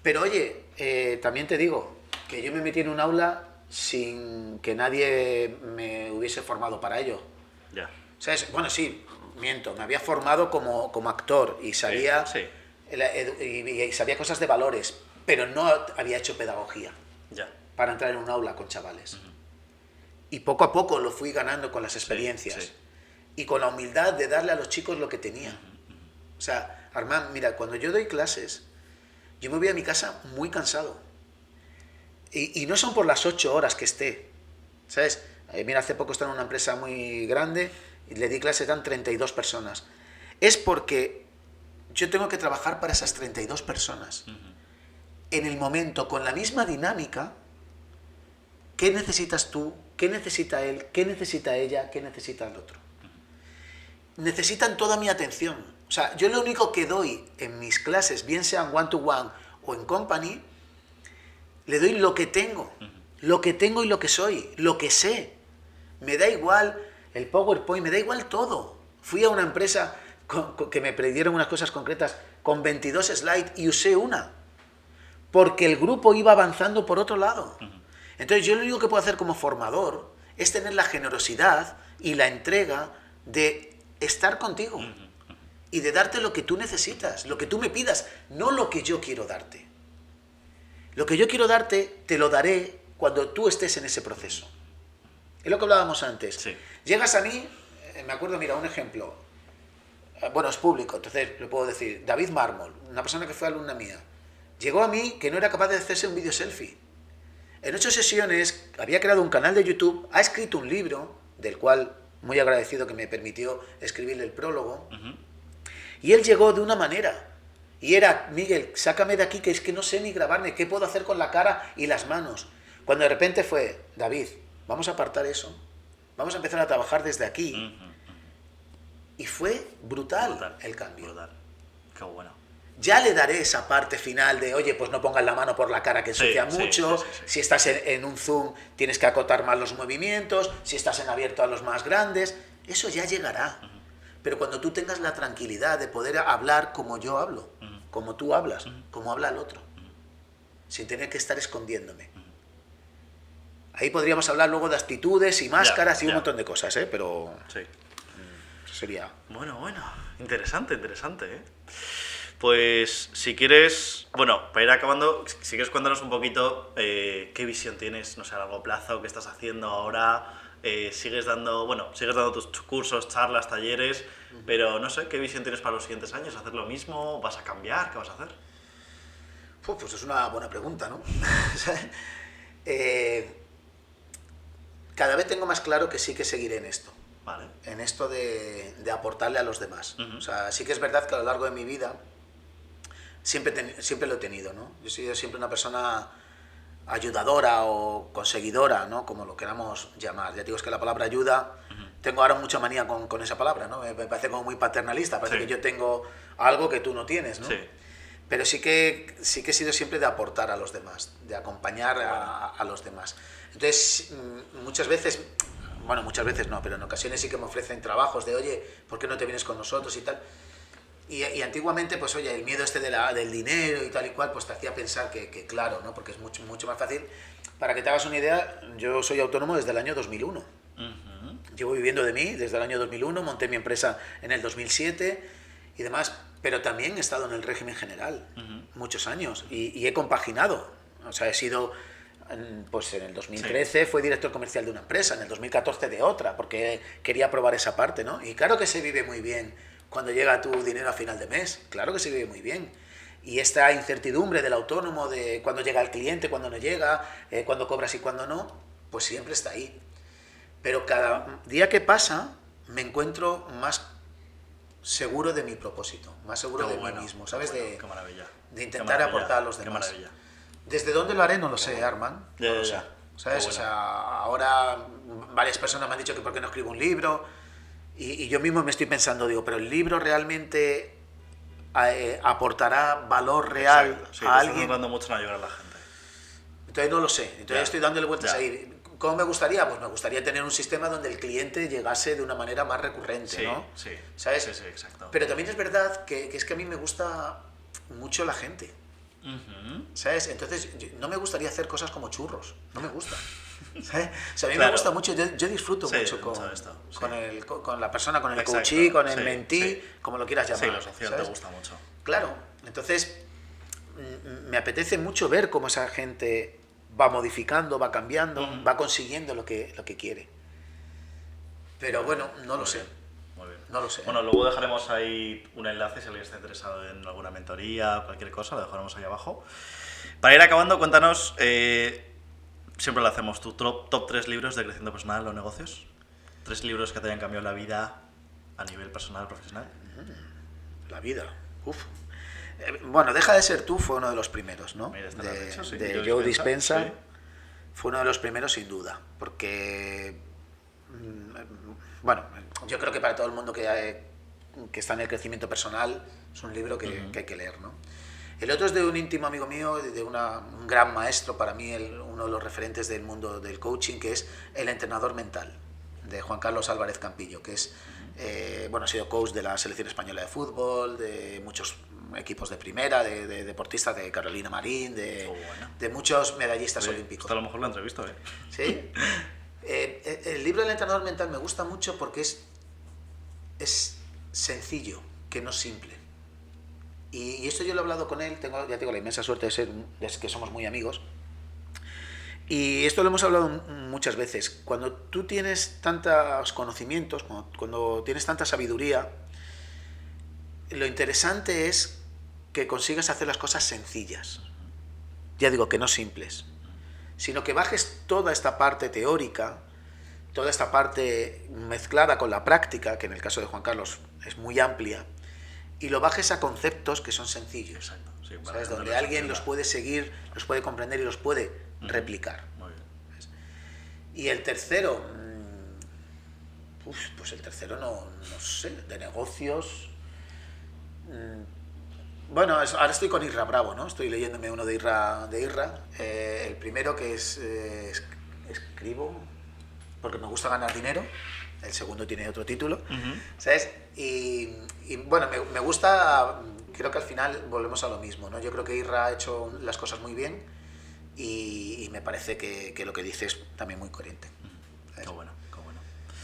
Speaker 1: Pero oye, también te digo que yo me metí en un aula sin que nadie me hubiese formado para ello. ¿Sabes? Bueno, sí, miento, me había formado como actor y sabía, y sabía cosas de valores, pero no había hecho pedagogía para entrar en un aula con chavales. Y poco a poco lo fui ganando con las experiencias y con la humildad de darle a los chicos lo que tenía. O sea, Armán, mira, cuando yo doy clases, yo me voy a mi casa muy cansado. Y no son por las 8 horas que esté, ¿sabes? Mira, hace poco estaba en una empresa muy grande y le di clase, eran 32 personas. Es porque yo tengo que trabajar para esas 32 personas. En el momento, con la misma dinámica, ¿qué necesitas tú ¿Qué necesita él? ¿Qué necesita ella? ¿Qué necesita el otro? Necesitan toda mi atención. O sea, yo lo único que doy en mis clases, bien sean one-to-one o en company, le doy lo que tengo. Lo que tengo y lo que soy. Lo que sé. Me da igual el PowerPoint, me da igual todo. Fui a una empresa que me pidieron unas cosas concretas con 22 slides y usé una. Porque el grupo iba avanzando por otro lado. Entonces yo lo único que puedo hacer como formador es tener la generosidad y la entrega de estar contigo y de darte lo que tú necesitas, lo que tú me pidas, no lo que yo quiero darte. Lo que yo quiero darte te lo daré cuando tú estés en ese proceso. Es lo que hablábamos antes.
Speaker 2: Sí.
Speaker 1: Llegas a mí, me acuerdo, mira, un ejemplo. Bueno, es público, entonces lo puedo decir. David Mármol, una persona que fue alumna mía, llegó a mí que no era capaz de hacerse un vídeo selfie. En 8 sesiones había creado un canal de YouTube, ha escrito un libro, del cual muy agradecido que me permitió escribirle el prólogo, y él llegó de una manera, y era, Miguel, sácame de aquí que es que no sé ni grabarme, ¿qué puedo hacer con la cara y las manos? Cuando de repente fue, David, vamos a apartar eso, vamos a empezar a trabajar desde aquí, y fue brutal el cambio.
Speaker 2: Brutal. Qué bueno.
Speaker 1: Ya le daré esa parte final de, oye, pues no pongas la mano por la cara que ensucia mucho, si estás en un Zoom tienes que acotar más los movimientos, si estás en abierto a los más grandes, eso ya llegará. Pero cuando tú tengas la tranquilidad de poder hablar como yo hablo, como tú hablas, como habla el otro, sin tener que estar escondiéndome. Ahí podríamos hablar luego de actitudes y máscaras y un montón de cosas, pero
Speaker 2: sí.
Speaker 1: Eso sería...
Speaker 2: Bueno, interesante, ¿eh? Pues si quieres, bueno, para ir acabando, si quieres cuéntanos un poquito qué visión tienes, no sé, a largo plazo, qué estás haciendo ahora, sigues dando tus cursos, charlas, talleres, pero no sé, ¿qué visión tienes para los siguientes años? ¿Hacer lo mismo? ¿Vas a cambiar? ¿Qué vas a hacer?
Speaker 1: Pues es una buena pregunta, ¿no? Cada vez tengo más claro que sí que seguiré en esto.
Speaker 2: Vale.
Speaker 1: En esto de aportarle a los demás. O sea, sí que es verdad que a lo largo de mi vida siempre lo he tenido, ¿no? Yo he sido siempre una persona ayudadora o conseguidora, ¿no? Como lo queramos llamar. Ya digo, es que la palabra ayuda, tengo ahora mucha manía con esa palabra, ¿no? Me parece como muy paternalista, parece que yo tengo algo que tú no tienes, ¿no? Sí. Pero sí que he sido siempre de aportar a los demás, de acompañar a los demás. Entonces, muchas veces no, pero en ocasiones sí que me ofrecen trabajos de, oye, ¿por qué no te vienes con nosotros y tal? Y antiguamente, pues oye, el miedo este del dinero y tal y cual, pues te hacía pensar que claro, ¿no? Porque es mucho más fácil. Para que te hagas una idea, yo soy autónomo desde el año 2001. Llevo viviendo de mí desde el año 2001, monté mi empresa en el 2007 y demás, pero también he estado en el régimen general muchos años y he compaginado. O sea, he sido... Pues en el 2013 fui director comercial de una empresa, en el 2014 de otra, porque quería probar esa parte, ¿no? Y claro que se vive muy bien cuando llega tu dinero a final de mes, claro que se vive muy bien. Y esta incertidumbre del autónomo, de cuándo llega el cliente, cuándo no llega, cuándo cobras y cuándo no, pues siempre está ahí. Pero cada día que pasa me encuentro más seguro de mi propósito, más seguro de mí mismo, ¿sabes?
Speaker 2: Qué maravilla.
Speaker 1: De intentar aportar a los demás.
Speaker 2: Qué maravilla.
Speaker 1: ¿Desde dónde lo haré? No lo sé, Arman. No lo sé. ¿Sabes? O sea, ahora varias personas me han dicho que por qué no escribo un libro y yo mismo me estoy pensando, digo, pero el libro realmente aportará valor real a alguien.
Speaker 2: Estás dando mucho en ayudar a la gente.
Speaker 1: Entonces no lo sé. Entonces estoy dándole vueltas ahí. ¿Cómo me gustaría? Pues me gustaría tener un sistema donde el cliente llegase de una manera más recurrente, ¿no?
Speaker 2: Sí.
Speaker 1: ¿Sabes?
Speaker 2: Sí, exacto.
Speaker 1: Pero también es verdad que es que a mí me gusta mucho la gente. ¿Sabes? Entonces, no me gustaría hacer cosas como churros. No me gusta. ¿Sabes? O sea, a mí me gusta mucho, yo disfruto mucho con la persona, con el coachee, con el mentee, como lo quieras llamar.
Speaker 2: Sí, la sociedad te gusta mucho.
Speaker 1: Claro. Entonces, me apetece mucho ver cómo esa gente va modificando, va cambiando, va consiguiendo lo que quiere. Pero bueno, no lo sé. No lo sé.
Speaker 2: Bueno, luego dejaremos ahí un enlace si alguien está interesado en alguna mentoría o cualquier cosa, lo dejaremos ahí abajo. Para ir acabando, cuéntanos, siempre lo hacemos, tu top 3 libros de crecimiento personal o negocios. 3 libros que te hayan cambiado la vida a nivel personal, profesional.
Speaker 1: La vida, Bueno, Deja de ser tú fue uno de los primeros, ¿no?
Speaker 2: Mira,
Speaker 1: de Joe Dispenza. Sí. Fue uno de los primeros sin duda, porque, bueno, yo creo que para todo el mundo que está en el crecimiento personal es un libro que hay que leer, ¿no? El otro es de un íntimo amigo mío, de un gran maestro, para mí uno de los referentes del mundo del coaching, que es El entrenador mental, de Juan Carlos Álvarez Campillo, que es, bueno, ha sido coach de la selección española de fútbol, de muchos equipos de primera, de deportistas de Carolina Marín, de muchos medallistas olímpicos.
Speaker 2: Esto a lo mejor lo he entrevistado, ¿eh?
Speaker 1: ¿Sí? El libro del entrenador mental me gusta mucho porque es sencillo, que no simple. Y esto yo lo he hablado con él, ya tengo la inmensa suerte de que somos muy amigos. Y esto lo hemos hablado muchas veces. Cuando tú tienes tantos conocimientos, cuando tienes tanta sabiduría, lo interesante es que consigas hacer las cosas sencillas. Ya digo, que no simples. Sino que bajes toda esta parte teórica, toda esta parte mezclada con la práctica, que en el caso de Juan Carlos es muy amplia, y lo bajes a conceptos que son sencillos.
Speaker 2: Exacto. Sí,
Speaker 1: ¿Sabes? Donde alguien los puede seguir, los puede comprender y los puede replicar.
Speaker 2: Muy bien.
Speaker 1: Y el tercero, pues el tercero no sé, de negocios. Bueno, ahora estoy con Irra Bravo, ¿no? Estoy leyéndome uno de Irra. El primero que es escribo porque me gusta ganar dinero. El segundo tiene otro título, ¿sabes? Y bueno, me gusta, creo que al final volvemos a lo mismo, ¿no? Yo creo que Irra ha hecho las cosas muy bien y me parece que lo que dice es también muy coherente.
Speaker 2: Qué bueno, qué bueno.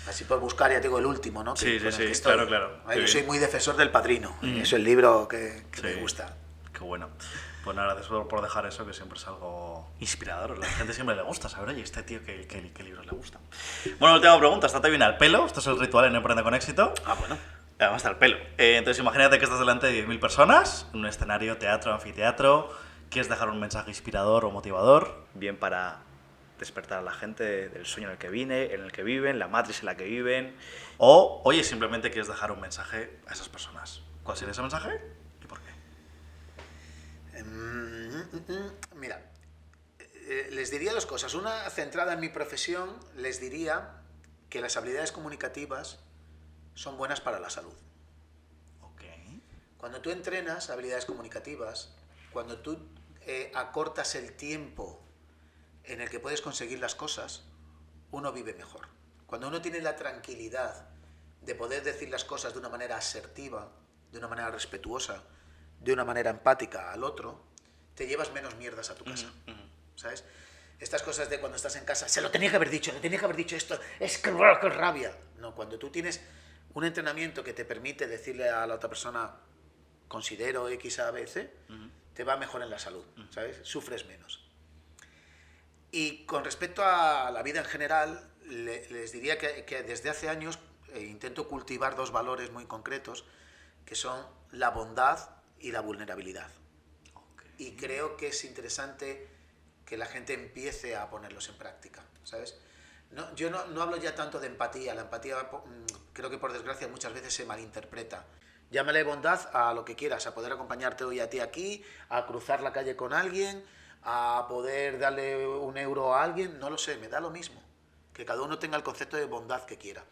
Speaker 1: Así por buscar, ya tengo el último, ¿no?
Speaker 2: Sí, claro.
Speaker 1: Yo soy muy defensor del Padrino, es el libro que me gusta.
Speaker 2: Qué bueno. Pues nada, gracias por dejar eso, que siempre es algo inspirador. A la gente siempre le gusta saber, oye, este tío, ¿qué libros le gustan? Bueno, última pregunta, ¿estate bien al pelo? Esto es el ritual en Emprende con Éxito.
Speaker 1: Ah, bueno.
Speaker 2: Además está el pelo. Entonces imagínate que estás delante de 10.000 personas, en un escenario, teatro, anfiteatro, quieres dejar un mensaje inspirador o motivador, bien para despertar a la gente del sueño en el que viven, la matriz en la que viven, o, oye, simplemente quieres dejar un mensaje a esas personas. ¿Cuál sería ese mensaje y por qué?
Speaker 1: Mira, les diría dos cosas. Una, centrada en mi profesión, les diría que las habilidades comunicativas son buenas para la salud.
Speaker 2: Okay.
Speaker 1: Cuando tú entrenas habilidades comunicativas, cuando tú acortas el tiempo en el que puedes conseguir las cosas, uno vive mejor. Cuando uno tiene la tranquilidad de poder decir las cosas de una manera asertiva, de una manera respetuosa, de una manera empática al otro, te llevas menos mierdas a tu casa. ¿Sabes? Estas cosas de cuando estás en casa, se lo tenía que haber dicho, le tenía que haber dicho esto, es que rabia. No, cuando tú tienes un entrenamiento que te permite decirle a la otra persona, considero X, A, B, C, te va mejor en la salud, ¿sabes? Sufres menos. Y con respecto a la vida en general, les diría que desde hace años intento cultivar dos valores muy concretos, que son la bondad y la vulnerabilidad. Okay. Y creo que es interesante que la gente empiece a ponerlos en práctica, ¿sabes? Yo no hablo ya tanto de empatía. La empatía creo que por desgracia muchas veces se malinterpreta. Llámale bondad a lo que quieras, a poder acompañarte hoy a ti aquí, a cruzar la calle con alguien, a poder darle €1 a alguien, no lo sé, me da lo mismo. Que cada uno tenga el concepto de bondad que quiera.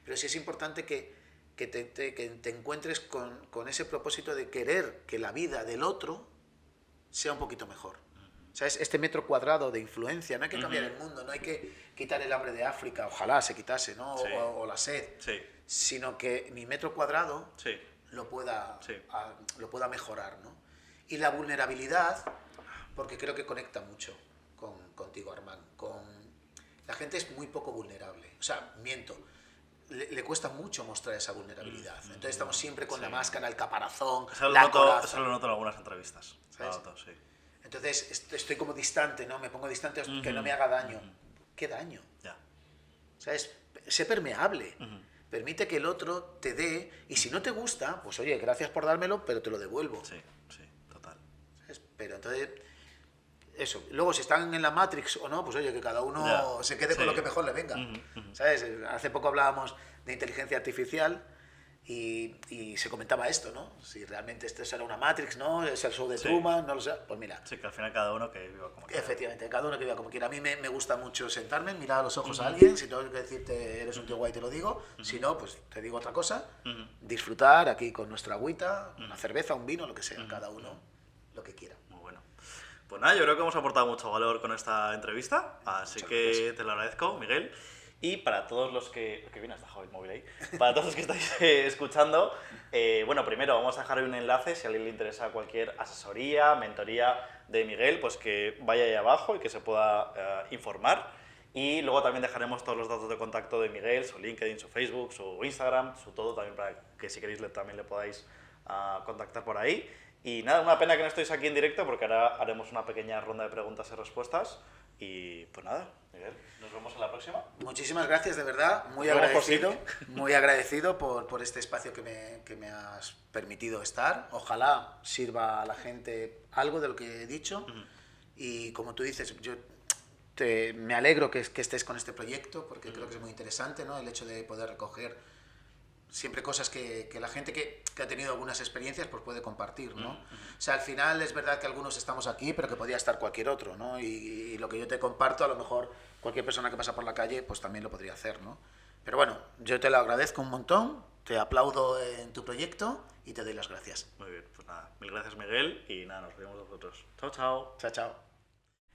Speaker 1: Pero sí es importante que te encuentres con ese propósito de querer que la vida del otro sea un poquito mejor. ¿Sabes? Este metro cuadrado de influencia, no hay que cambiar el mundo, no hay que quitar el hambre de África, ojalá se quitase, ¿no?
Speaker 2: Sí.
Speaker 1: O la sed,
Speaker 2: sí.
Speaker 1: Sino que mi metro cuadrado
Speaker 2: sí.
Speaker 1: lo pueda mejorar, ¿no? Y la vulnerabilidad, porque creo que conecta mucho contigo, Armand. La gente es muy poco vulnerable, o sea, miento. Le cuesta mucho mostrar esa vulnerabilidad. Entonces estamos siempre con la máscara, el caparazón, la coraza.
Speaker 2: Eso lo noto en algunas entrevistas.
Speaker 1: ¿Sabes?
Speaker 2: Lo noto, sí.
Speaker 1: Entonces estoy como distante, ¿no? Me pongo distante, que no me haga daño. ¿Qué daño?
Speaker 2: Ya.
Speaker 1: ¿Sabes? Sé permeable. Permite que el otro te dé, y si no te gusta, pues oye, gracias por dármelo, pero te lo devuelvo.
Speaker 2: Sí, total.
Speaker 1: ¿Sabes? Pero entonces, eso. Luego, si están en la Matrix o no, pues oye, que cada uno se quede con lo que mejor le venga. ¿Sabes? Hace poco hablábamos de inteligencia artificial y se comentaba esto, ¿no? Si realmente esto será una Matrix, ¿no? Es el show de Truman, no lo sé. Pues mira.
Speaker 2: Sí, que al final cada uno que viva como quiera.
Speaker 1: Efectivamente, cada uno que viva como quiera. A mí me gusta mucho sentarme, mirar a los ojos a alguien. Si tengo que decirte eres un tío guay, te lo digo. Si no, pues te digo otra cosa. Disfrutar aquí con nuestra agüita, una cerveza, un vino, lo que sea. Cada uno lo que quiera.
Speaker 2: Muy bueno. Pues nada, yo creo que hemos aportado mucho valor con esta entrevista. Así que te lo agradezco, Miguel. Y para todos los que... Qué bien has dejado el móvil ahí. Para todos los que estáis escuchando, bueno, primero vamos a dejar un enlace si a alguien le interesa cualquier asesoría, mentoría de Miguel, pues que vaya ahí abajo y que se pueda informar. Y luego también dejaremos todos los datos de contacto de Miguel, su LinkedIn, su Facebook, su Instagram, su todo, también para que si queréis también le podáis contactar por ahí. Y nada, una pena que no estéis aquí en directo porque ahora haremos una pequeña ronda de preguntas y respuestas. Y pues nada, Miguel, nos vemos en la próxima.
Speaker 1: Muchísimas gracias, de verdad, muy agradecido por este espacio que me has permitido estar. Ojalá sirva a la gente algo de lo que he dicho. Y como tú dices, yo me alegro que estés con este proyecto porque creo que es muy interesante, ¿no? El hecho de poder recoger siempre cosas que la gente que ha tenido algunas experiencias pues puede compartir, ¿no? O sea, al final es verdad que algunos estamos aquí, pero que podía estar cualquier otro, ¿no? Y lo que yo te comparto, a lo mejor cualquier persona que pasa por la calle pues también lo podría hacer, ¿no? Pero bueno, yo te lo agradezco un montón, te aplaudo en tu proyecto y te doy las gracias.
Speaker 2: Muy bien, pues nada, mil gracias, Miguel, y nada, nos vemos nosotros. Chao, chao.
Speaker 1: Chao, chao.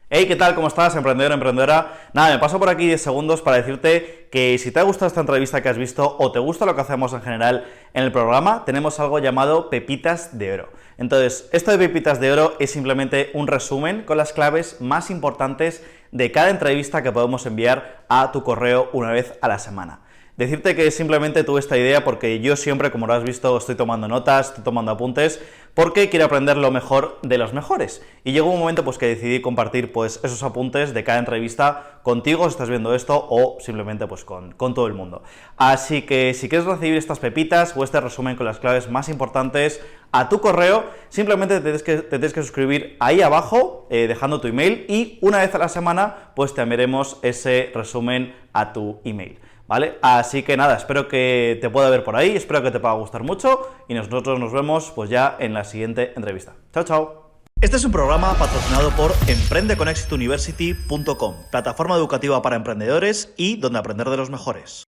Speaker 2: Hey, ¿qué tal? ¿Cómo estás, emprendedor, emprendedora? Nada, me paso por aquí 10 segundos para decirte que si te ha gustado esta entrevista que has visto o te gusta lo que hacemos en general en el programa, tenemos algo llamado Pepitas de Oro. Entonces, esto de Pepitas de Oro es simplemente un resumen con las claves más importantes de cada entrevista que podemos enviar a tu correo una vez a la semana. Decirte que simplemente tuve esta idea porque yo siempre, como lo has visto, estoy tomando notas, estoy tomando apuntes, porque quiero aprender lo mejor de los mejores. Y llegó un momento pues que decidí compartir pues esos apuntes de cada entrevista contigo, si estás viendo esto, o simplemente pues con todo el mundo. Así que si quieres recibir estas pepitas o este resumen con las claves más importantes a tu correo, simplemente te tienes que suscribir ahí abajo, dejando tu email, y una vez a la semana pues te enviaremos ese resumen a tu email. ¿Vale? Así que nada, espero que te pueda ver por ahí, espero que te pueda gustar mucho y nosotros nos vemos pues ya en la siguiente entrevista. Chao, chao. Este es un programa patrocinado por EmprendeConExitUniversity.com, plataforma educativa para emprendedores y donde aprender de los mejores.